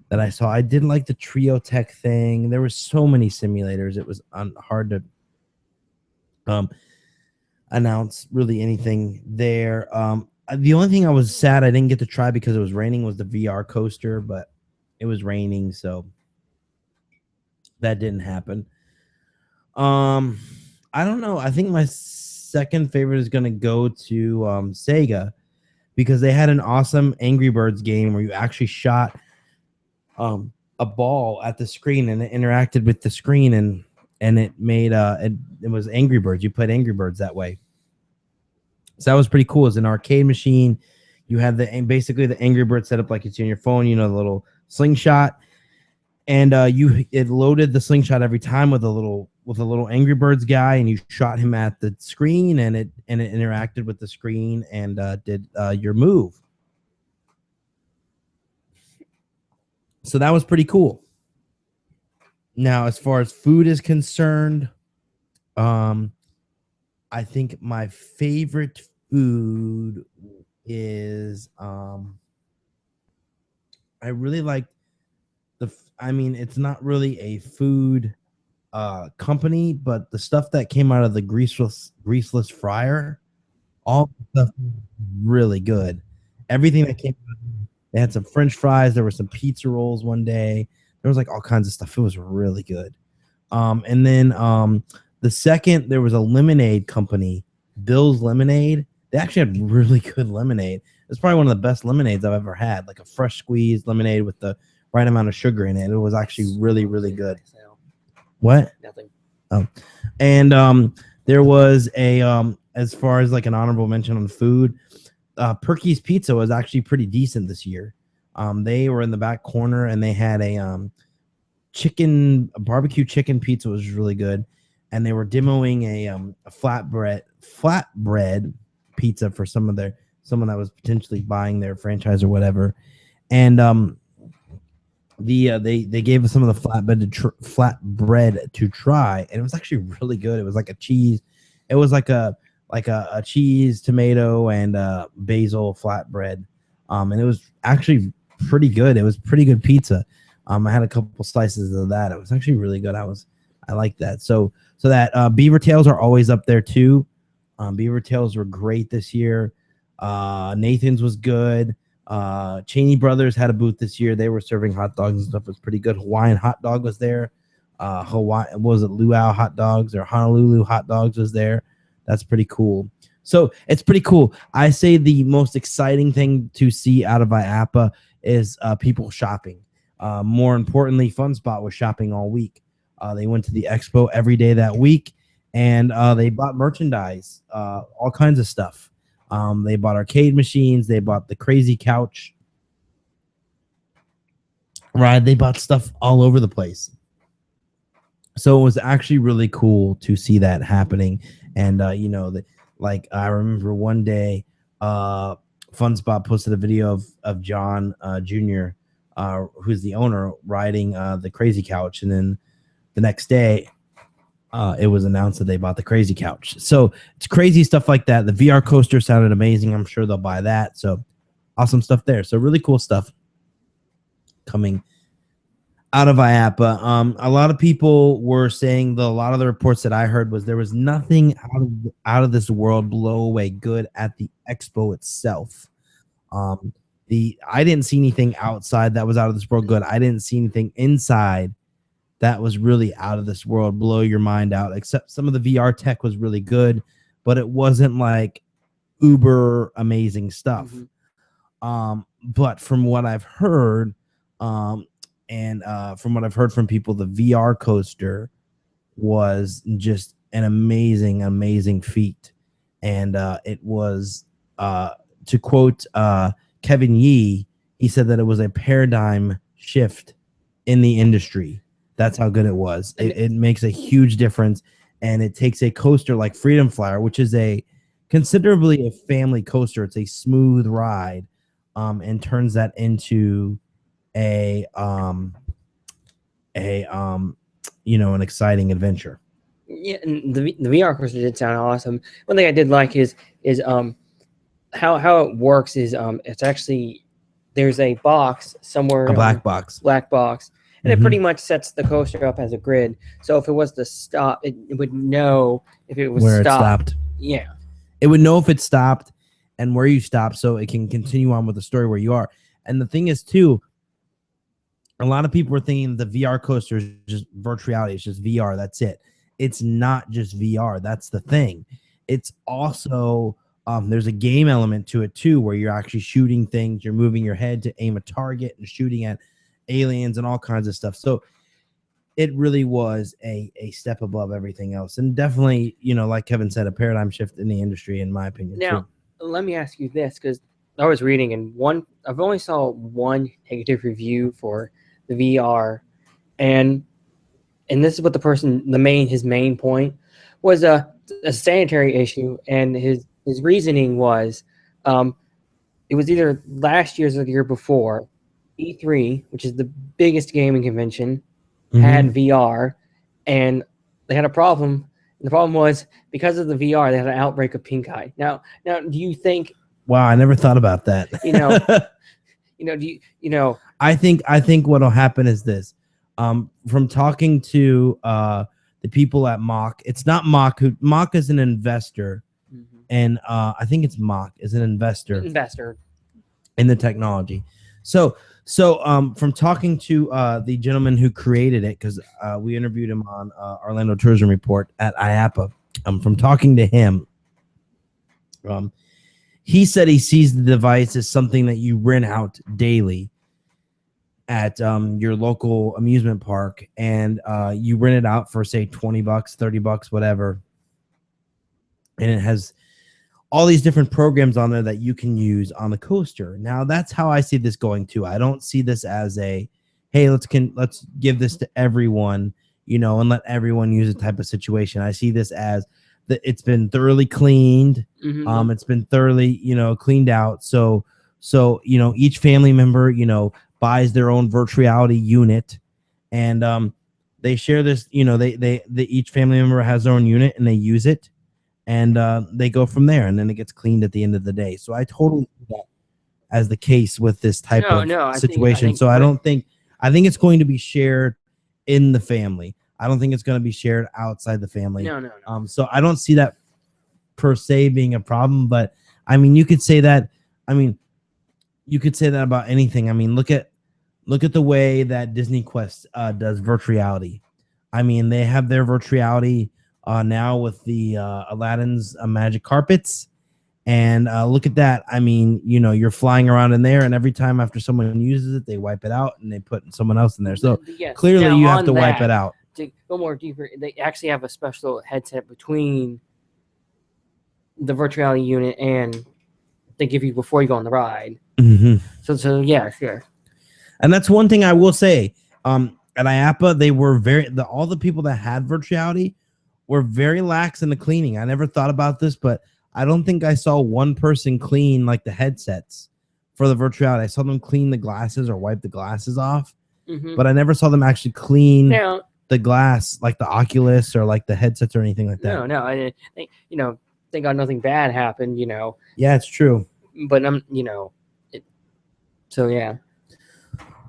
that I saw. I did like the Trio Tech thing. There were so many simulators. It was hard to announce really anything there. The only thing I was sad I didn't get to try because it was raining was the VR coaster, but it was raining, so that didn't happen. I don't know. I think my second favorite is gonna go to Sega because they had an awesome Angry Birds game where you actually shot a ball at the screen and it interacted with the screen and it made it was Angry Birds. You played Angry Birds that way. So that was pretty cool. It's an arcade machine. You had basically the Angry Bird set up like you see on your phone, you know, the little slingshot. And it loaded the slingshot every time with a little Angry Birds guy, and you shot him at the screen, and it interacted with the screen and did your move. So that was pretty cool. Now, as far as food is concerned, I think my favorite food is I really like it's not really a food company, but the stuff that came out of the greaseless fryer, all the stuff was really good. Everything that came out, they had some French fries, there were some pizza rolls one day. There was like all kinds of stuff. It was really good. And then the second, there was a lemonade company, Bill's Lemonade. They actually had really good lemonade. It's probably one of the best lemonades I've ever had, like a fresh squeezed lemonade with the right amount of sugar in it. It was actually really, really good. What? Nothing. Oh, and there was as far as like an honorable mention on food, Perky's Pizza was actually pretty decent this year. They were in the back corner and they had a barbecue chicken pizza was really good, and they were demoing a flatbread pizza for someone that was potentially buying their franchise or whatever, and they gave us some of the flatbread to try, and it was actually really good. It was like a cheese, it was like a cheese, tomato, and basil flatbread, and it was actually pretty good. It was pretty good pizza. I had a couple slices of that. It was actually really good. I liked that. So that beaver tails are always up there too. Beaver tails were great this year. Nathan's was good. Cheney Brothers had a booth this year. They were serving hot dogs and stuff. It was pretty good. Hawaiian hot dog was there. Luau hot dogs or Honolulu hot dogs was there. That's pretty cool. So it's pretty cool. I say the most exciting thing to see out of IAAPA is people shopping. More importantly, Fun Spot was shopping all week. They went to the expo every day that week, and they bought merchandise, all kinds of stuff. They bought arcade machines. They bought the crazy couch ride. They bought stuff all over the place. So it was actually really cool to see that happening. And, I remember one day, Fun Spot posted a video of John Jr., who's the owner, riding the crazy couch. And then the next day, it was announced that they bought the crazy couch. So it's crazy stuff like that. The VR coaster sounded amazing. I'm sure they'll buy that. So awesome stuff there. So really cool stuff coming out of IAAPA. A lot of people were saying a lot of the reports that I heard was there was nothing out of this world blow away good at the expo itself. I didn't see anything outside that was out of this world good. I didn't see anything inside that was really out of this world, blow your mind out, except some of the VR tech was really good, but it wasn't like uber amazing stuff. Mm-hmm. But from what I've heard, from what I've heard from people, the VR coaster was just an amazing feat. And it was, to quote Kevin Yee, he said that it was a paradigm shift in the industry. That's how good it was. It makes a huge difference, and it takes a coaster like Freedom Flyer, which is considerably a family coaster. It's a smooth ride, and turns that into an exciting adventure. Yeah, and the VR coaster did sound awesome. One thing I did like is how it works is it's actually there's a box somewhere, A black box. black box, and Mhm. it pretty much sets the coaster up as a grid. So if it was to stop, it would know if it was Where it stopped. stopped. Yeah, It would know if it stopped and where you stopped, so it can continue on with the story where you are. And the thing is, too, a lot of people are thinking the VR coaster is just virtual reality. It's just VR. That's it. It's not just VR. That's the thing. It's also there's a game element to it too, where you're actually shooting things. You're moving your head to aim a target and shooting at aliens and all kinds of stuff. So it really was a step above everything else, and definitely, like Kevin said, a paradigm shift in the industry, in my opinion. now too. let me ask you this, because I was reading and I've only saw one negative review for the VR, and this is what his main point was a sanitary issue, and his reasoning was it was either last year's or the year before. E3, which is the biggest gaming convention, had VR, and they had a problem. And the problem was because of the VR, they had an outbreak of pink eye. Now, do you think? Wow, I never thought about that. I think what'll happen is this. From talking to the people at Mock, it's not Mock. Mock is an investor, and I think it's Mock is an investor in the technology. So from talking to the gentleman who created it, because we interviewed him on Orlando Tourism Report at IAPA. From talking to him, he said he sees the device as something that you rent out daily at your local amusement park, and you rent it out for say $20, $30, whatever, and it has all these different programs on there that you can use on the coaster. Now that's how I see this going too. I don't see this as a, hey, let's give this to everyone, and let everyone use a type of situation. I see this as that it's been thoroughly cleaned. It's been thoroughly, cleaned out. So each family member, buys their own virtual reality unit, and they share this. They each family member has their own unit and they use it. And they go from there, and then it gets cleaned at the end of the day. So I totally see that as the case with this type of situation. I think it's going to be shared in the family. I don't think it's going to be shared outside the family. No. So I don't see that per se being a problem. But I mean, you could say that. I mean, you could say that about anything. I mean, look at the way that Disney Quest does virtual reality. I mean, they have their virtual reality now with the Aladdin's magic carpets, and look at that. I mean, you're flying around in there, and every time after someone uses it, they wipe it out and they put someone else in there. So clearly, you have to wipe it out. To go more deeper, they actually have a special headset between the virtual reality unit and they give you before you go on the ride. So yeah, sure. And that's one thing I will say. At IAPA, they were all the people that had virtual reality were very lax in the cleaning. I never thought about this, but I don't think I saw one person clean like the headsets for the virtual reality. I saw them clean the glasses or wipe the glasses off, but I never saw them actually clean the glass like the Oculus or like the headsets or anything like that. No. I think thank God nothing bad happened. Yeah, it's true. But so yeah.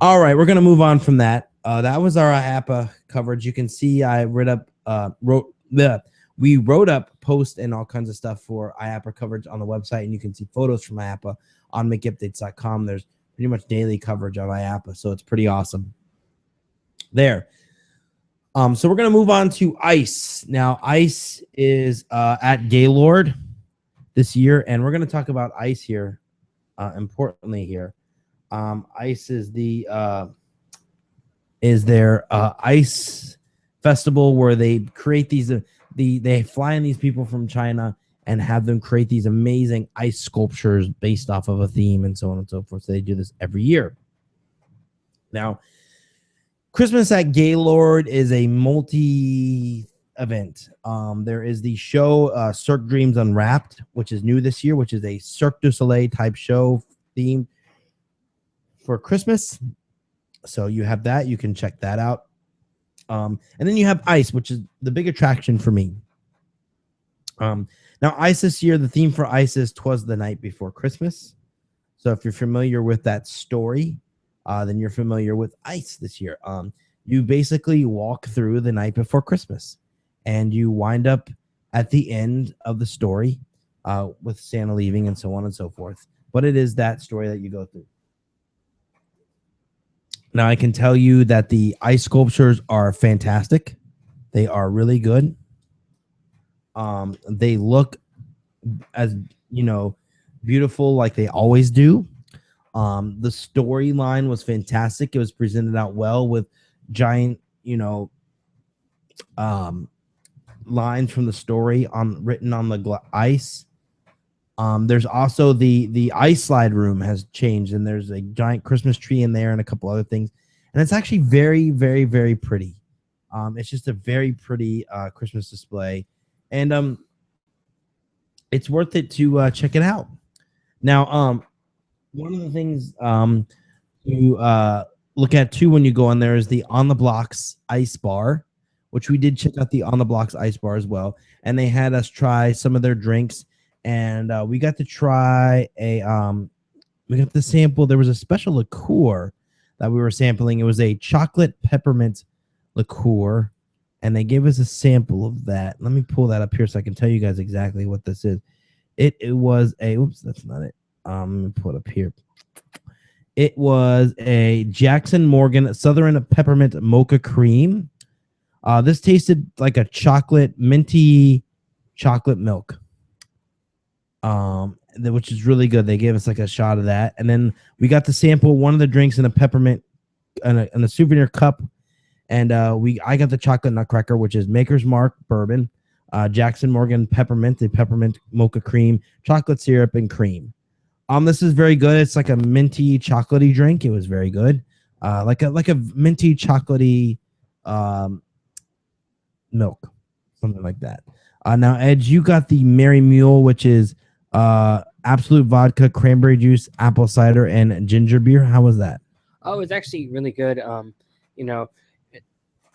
All right, we're gonna move on from that. That was our IAPA coverage. You can see I wrote up posts and all kinds of stuff for IAPA coverage on the website, and you can see photos from IAPA on MickeyUpdates.com. There's pretty much daily coverage of IAPA, so it's pretty awesome there. So we're gonna move on to ICE. Now, ICE is at Gaylord this year, and we're gonna talk about ICE here. Importantly here, ICE is their ICE festival where they create these they fly in these people from China and have them create these amazing ice sculptures based off of a theme and so on and so forth. So they do this every year. Now, Christmas at Gaylord is a multi event. There is the show Cirque Dreams Unwrapped, which is new this year, which is a Cirque du Soleil type show theme for Christmas. So you have that. You can check that out. And then you have ice, which is the big attraction for me. Now ice this year, the theme for ice is "'Twas the Night Before Christmas." So if you're familiar with that story, then you're familiar with ice this year. You basically walk through the night before Christmas, and you wind up at the end of the story with Santa leaving and so on and so forth. But it is that story that you go through. Now, I can tell you that the ice sculptures are fantastic. They are really good. They look as, beautiful like they always do. The storyline was fantastic. It was presented out well with giant, lines from the story written on the ice. There's also the ice slide room has changed, and there's a giant Christmas tree in there and a couple other things, and it's actually very, very, very pretty. It's just a very pretty Christmas display, and it's worth it to check it out. Now, one of the things to look at too when you go in there is the On the Blocks ice bar, which we did check out the On the Blocks ice bar as well, and they had us try some of their drinks. And we got to try we got to sample. There was a special liqueur that we were sampling. It was a chocolate peppermint liqueur, and they gave us a sample of that. Let me pull that up here so I can tell you guys exactly what this is. It was a, oops, that's not it. Let me pull it up here. It was a Jackson Morgan Southern Peppermint Mocha Cream. This tasted like a minty chocolate milk. Which is really good. They gave us like a shot of that, and then we got to sample one of the drinks in a peppermint and a souvenir cup, and I got the chocolate nutcracker, which is Maker's Mark bourbon, Jackson Morgan peppermint, the peppermint mocha cream, chocolate syrup, and cream. This is very good. It's like a minty chocolatey drink. It was very good, like a minty chocolatey milk, something like that. Now, Edge, you got the Merry Mule, which is absolute vodka, cranberry juice, apple cider, and ginger beer. How was that? Oh, it's actually really good.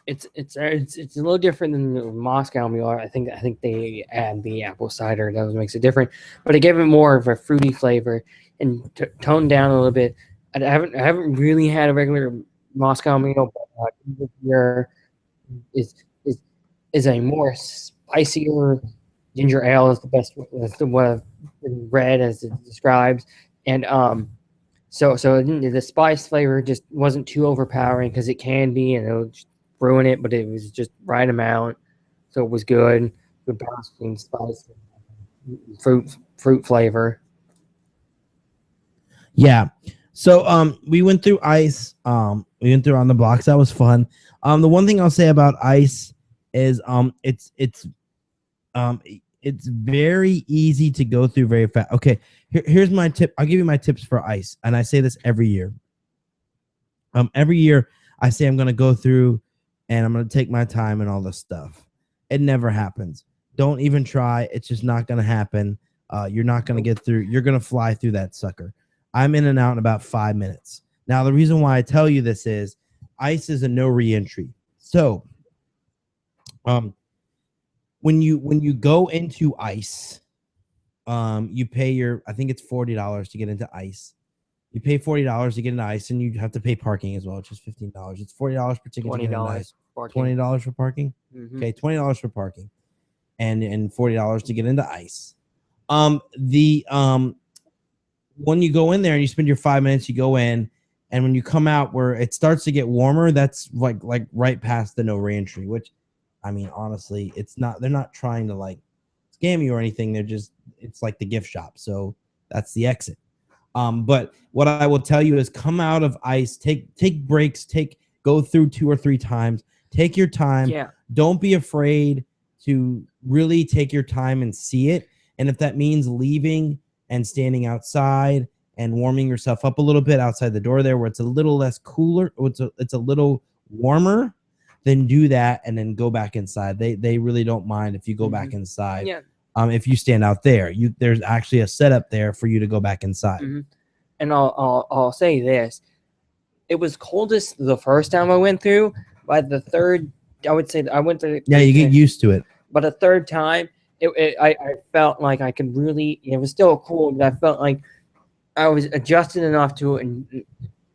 It's a little different than the Moscow Mule. I think they add the apple cider. That makes it different, but it gave it more of a fruity flavor and toned down a little bit. I haven't really had a regular Moscow Mule, but ginger beer is a more spicier. Ginger ale is the best. That's the what I've read as it describes, and so the spice flavor just wasn't too overpowering because it can be, and it'll just ruin it. But it was just right amount, so it was good balance between spice and fruit flavor. Yeah. So we went through ice. We went through On the Blocks. That was fun. The one thing I'll say about ice is it's very easy to go through very fast. Okay, here's my tip. I'll give you my tips for ice, and I say this every year. Every year I say I'm going to go through and I'm going to take my time and all this stuff. It never happens. Don't even try. It's just not going to happen. You're not going to get through. You're going to fly through that sucker. I'm in and out in about 5 minutes. Now, the reason why I tell you this is ice is a no re-entry. So, when you go into ice, you pay I think it's $40 to get into ice. You pay $40 to get into ice, and you have to pay parking as well, which is $15. It's $40 per ticket to get into ice. $20 for parking. Mm-hmm. Okay, $20 for parking, and $40 to get into ice. When you go in there and you spend your 5 minutes, you go in, and when you come out, where it starts to get warmer, that's like right past the no reentry, which, I mean, honestly, they're not trying to like scam you or anything. It's like the gift shop. So that's the exit. But what I will tell you is come out of ice, take breaks, go through 2 or 3 times, take your time. Yeah. Don't be afraid to really take your time and see it. And if that means leaving and standing outside and warming yourself up a little bit outside the door there, where it's a little less cooler, it's a little warmer, then do that and then go back inside. They really don't mind if you go back inside. Yeah. If you stand out there, there's actually a setup there for you to go back inside. Mm-hmm. And I'll say this: it was coldest the first time I went through. By the third I would say that I went to. Yeah, you get used to it. But a third time, I felt like I could really. It was still cool, but I felt like I was adjusted enough to it and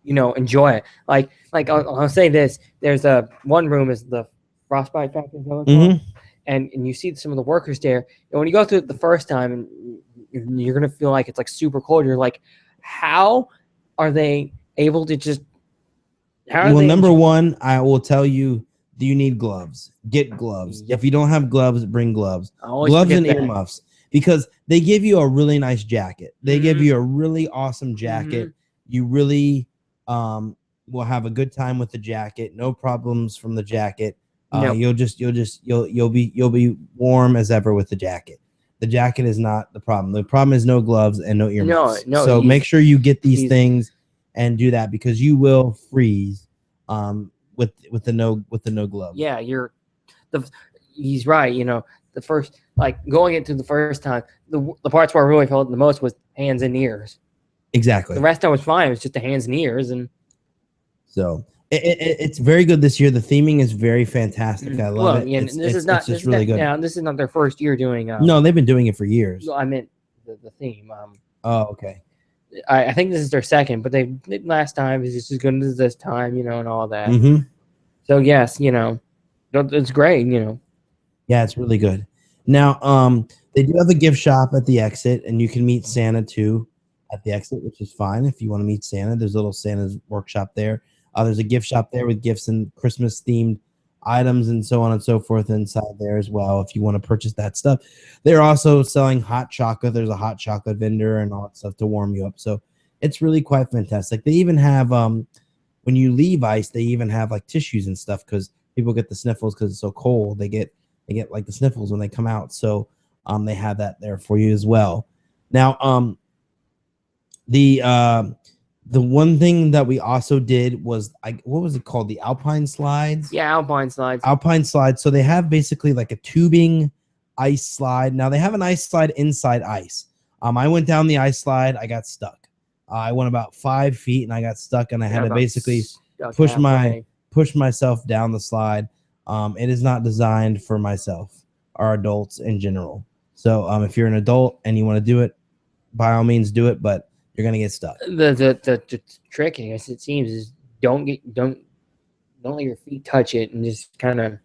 enjoy it. Like I'll say this: there's one room is the frostbite factory, and you see some of the workers there. And when you go through it the first time, and you're gonna feel like it's like super cold. You're like, how are they able to just? Well, number one, I will tell you. Do you need gloves? Get gloves. Yep. If you don't have gloves, bring gloves. Gloves and earmuffs, because they give you a really nice jacket. They give you a really awesome jacket. You really will have a good time with the jacket. No problems from the jacket. Nope. You'll be warm as ever with the jacket. The jacket is not the problem. The problem is no gloves and no earmuffs. No. So make sure you get these things and do that, because you will freeze. With the no glove. Yeah, he's right. The first, like going into the first time, the parts where I really felt the most was hands and ears. Exactly. The rest I was fine. It was just the hands and ears, and so it's very good this year. The theming is very fantastic. I love it. Yeah, this is really good. Yeah, this is not their first year doing. No, they've been doing it for years. I meant the theme. Oh, okay. I think this is their second, but they last time is just as good as this time, and all that. So yes, it's great, Yeah, it's really good. Now, they do have a gift shop at the exit, and you can meet Santa too at the exit, which is fine if you want to meet Santa. There's a little Santa's workshop there. There's a gift shop there with gifts and Christmas themed items and so on and so forth inside there as well, if you want to purchase that stuff. They're also selling hot chocolate. There's a hot chocolate vendor and all that stuff to warm you up. So it's really quite fantastic. They even have when you leave ice, they even have like tissues and stuff, because people get the sniffles because it's so cold. They get like the sniffles when they come out. So they have that there for you as well. Now the one thing that we also did was, what was it called? The Alpine slides? Yeah, Alpine slides. Alpine slides. So they have basically like a tubing ice slide. Now they have an ice slide inside ice. I went down the ice slide. I got stuck. I went about 5 feet and I got stuck, and I had to basically push myself down the slide. It is not designed for myself or adults in general. So if you're an adult and you want to do it, by all means do it, but you're gonna get stuck. The trick, I guess it seems, is don't let your feet touch it, and just kind of.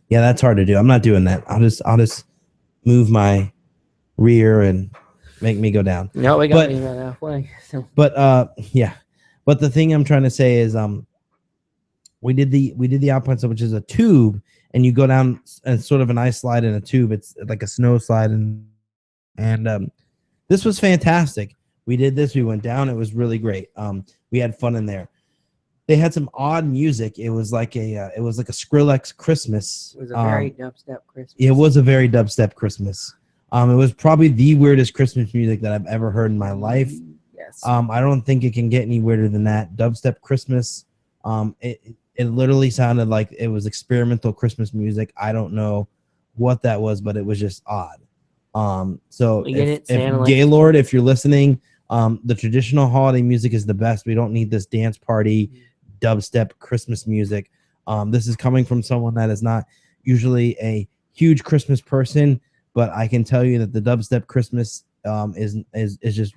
Yeah, that's hard to do. I'm not doing that. I'll just move my rear and make me go down. No, we got me right halfway. So. But yeah. But the thing I'm trying to say is we did the Alpine slide, which is a tube, and you go down and sort of an ice slide in a tube. It's like a snow slide, and this was fantastic. We did this. We went down. It was really great. We had fun in there. They had some odd music. It was like a Skrillex Christmas. It was a very dubstep Christmas. It was a very dubstep Christmas. It was probably the weirdest Christmas music that I've ever heard in my life. Yes. I don't think it can get any weirder than that. Dubstep Christmas. It literally sounded like it was experimental Christmas music. I don't know what that was, but it was just odd. So if Gaylord, if you're listening, the traditional holiday music is the best. We don't need this dance party dubstep Christmas music. This is coming from someone that is not usually a huge Christmas person, but I can tell you that the dubstep Christmas is just.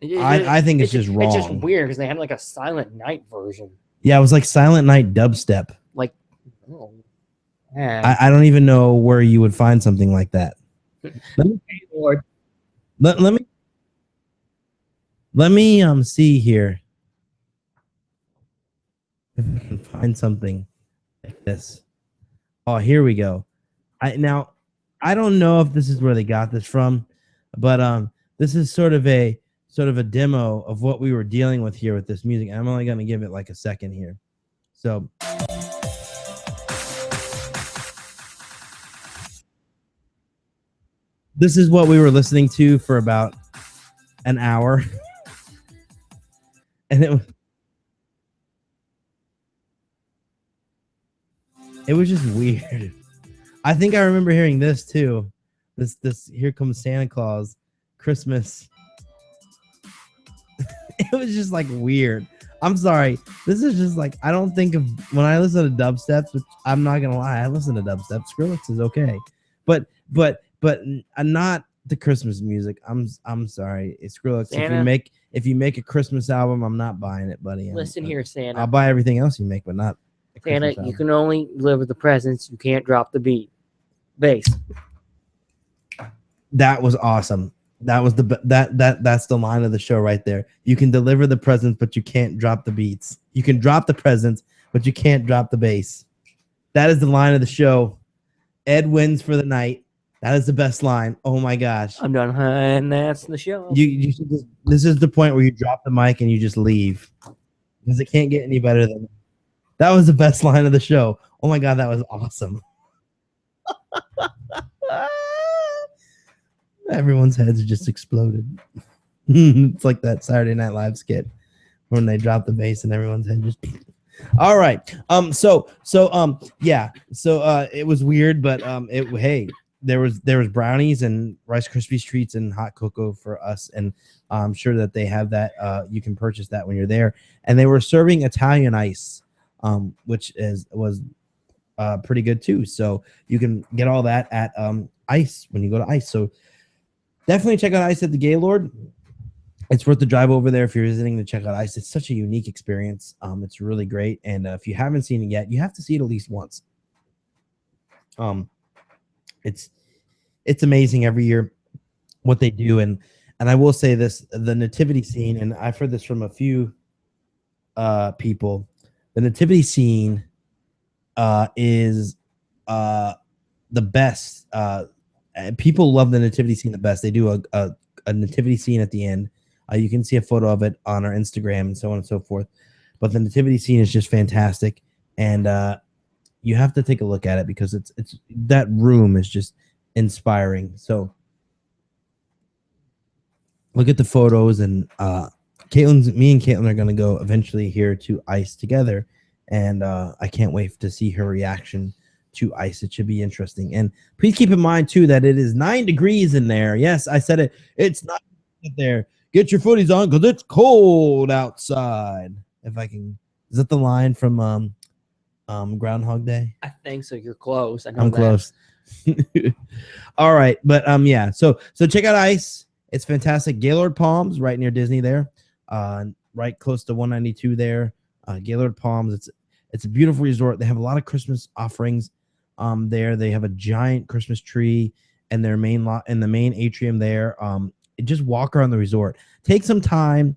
I think it's just wrong. It's just weird because they had like a Silent Night version. Yeah, it was like Silent Night dubstep. Like, I don't even know where you would find something like that. Let me see here if I can find something like this. Oh, here we go. I don't know if this is where they got this from, but this is sort of a demo of what we were dealing with here with this music. I'm only going to give it like a second here. So this is what we were listening to for about an hour. And it was just weird. I think I remember hearing this too. This Here Comes Santa Claus Christmas. It was just like weird. I'm sorry. This is just like, I don't think of when I listen to dubsteps, which I'm not gonna lie, I listen to dubstep. Skrillex is okay, but not the Christmas music. I'm sorry, it's Skrillex. Santa, If you make a Christmas album, I'm not buying it, buddy. listen here, Santa. I'll buy everything else you make, but not a Santa, Christmas you album. can only deliver the presents. You can't drop the bass. That was awesome. That was that's the line of the show right there. You can deliver the presents, but you can't drop the beats. You can drop the presents, but you can't drop the bass. That is the line of the show. Ed wins for the night. That is the best line. Oh my gosh. I'm done, and that's the show. You should just, this is the point where you drop the mic and you just leave. Because it can't get any better than that. That was the best line of the show. Oh my god, that was awesome. Everyone's heads just exploded. It's like that Saturday Night Live skit when they drop the bass and everyone's head just. All right. Yeah. So it was weird, but hey, there was brownies and Rice Krispies treats and hot cocoa for us, and I'm sure that they have that. You can purchase that when you're there, and they were serving Italian ice, which was pretty good too. So you can get all that at Ice when you go to Ice. So definitely check out Ice at the Gaylord. It's worth the drive over there if you're visiting to check out Ice. It's such a unique experience. It's really great, and if you haven't seen it yet, you have to see it at least once. It's amazing every year what they do, and I will say this: the nativity scene, and I've heard this from a few people. The nativity scene is the best. People love the nativity scene the best. They do a nativity scene at the end. You can see a photo of it on our Instagram and so on and so forth. But the nativity scene is just fantastic, and you have to take a look at it because it's that room is just inspiring. So look at the photos, and me and Caitlin are going to go eventually here to Ice together, and I can't wait to see her reaction to Ice. It should be interesting. And please keep in mind too that it is 9 degrees in there. Yes, I said it. It's not there. Get your footies on because it's cold outside. If I can, is that the line from Groundhog Day? I think so. You're close. I'm close. All right, but yeah. So check out Ice. It's fantastic. Gaylord Palms, right near Disney there, right close to 192 there. Gaylord Palms. It's a beautiful resort. They have a lot of Christmas offerings there. They have a giant Christmas tree in their main lot in the main atrium there. Just walk around the resort. Take some time.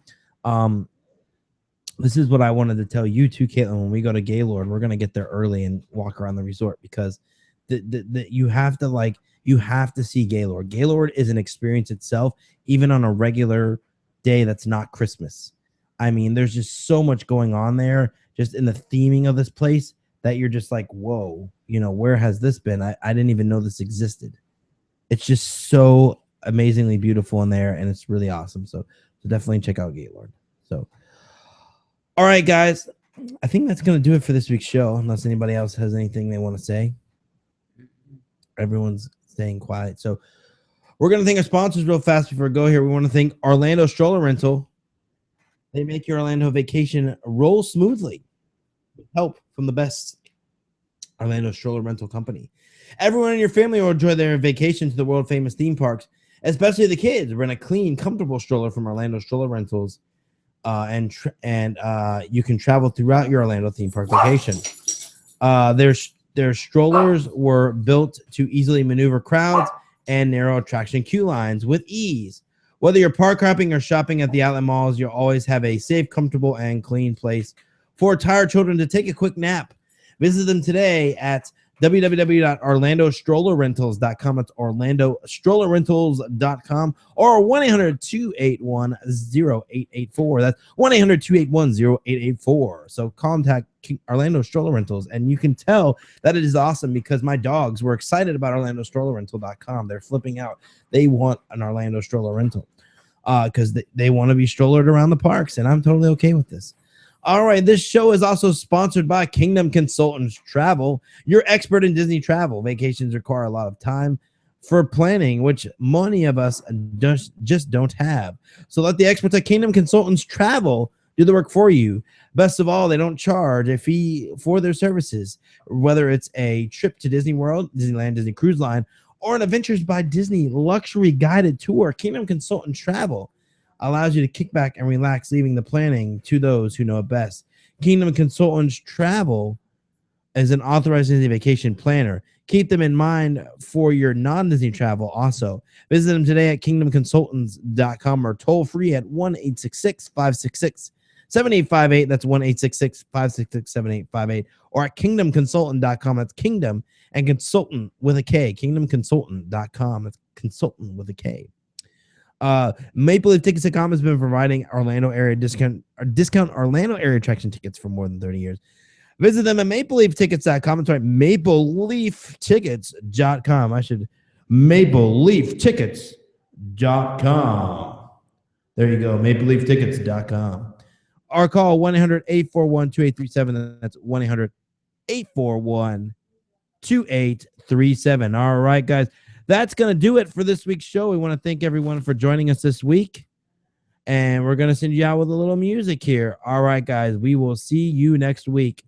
This is what I wanted to tell you too, Caitlin. When we go to Gaylord, we're gonna get there early and walk around the resort because you have to see Gaylord. Gaylord is an experience itself, even on a regular day that's not Christmas. I mean, there's just so much going on there, just in the theming of this place, that you're just like, whoa, where has this been? I didn't even know this existed. It's just so amazingly beautiful in there, and it's really awesome. So definitely check out Gaylord. So, all right, guys, I think that's going to do it for this week's show, unless anybody else has anything they want to say. Everyone's staying quiet. So we're going to thank our sponsors real fast before we go here. We want to thank Orlando Stroller Rental. They make your Orlando vacation roll smoothly with help from the best Orlando Stroller Rental Company. Everyone in your family will enjoy their vacation to the world-famous theme parks, especially the kids. Rent a clean, comfortable stroller from Orlando Stroller Rentals, and you can travel throughout your Orlando theme park vacation. Their strollers were built to easily maneuver crowds and narrow attraction queue lines with ease. Whether you're park hopping or shopping at the outlet malls, you'll always have a safe, comfortable, and clean place for tired children to take a quick nap. Visit them today at www.orlandostrollerrentals.com. It's orlandostrollerrentals.com or 1-800-281-0884. That's 1-800-281-0884. So contact Orlando Stroller Rentals, and you can tell that it is awesome because my dogs were excited about orlandostrollerrental.com. They're flipping out. They want an Orlando Stroller Rental because they want to be strollered around the parks, and I'm totally okay with this. All right, this show is also sponsored by Kingdom Consultants Travel. Your expert in Disney travel. Vacations require a lot of time for planning, which many of us just don't have. So let the experts at Kingdom Consultants Travel do the work for you. Best of all, they don't charge a fee for their services, whether it's a trip to Disney World, Disneyland, Disney Cruise Line, or an Adventures by Disney luxury guided tour. Kingdom Consultant Travel allows you to kick back and relax, leaving the planning to those who know it best. Kingdom Consultants Travel is an authorized Disney vacation planner. Keep them in mind for your non-Disney travel also. Visit them today at kingdomconsultants.com or toll free at 1-866-566-7858. That's 1-866-566-7858. Or at kingdomconsultant.com. That's kingdom and consultant with a K. Kingdomconsultant.com. That's consultant with a K. Maple Leaf Tickets.com has been providing Orlando area discount Orlando area attraction tickets for more than 30 years. Visit them at mapleleaftickets.com. That's right, mapleleaftickets.com. mapleleaftickets.com. There you go, mapleleaftickets.com. Or call 1-800-841-2837. That's 1-800-841-2837. All right, guys. That's going to do it for this week's show. We want to thank everyone for joining us this week. And we're going to send you out with a little music here. All right, guys. We will see you next week.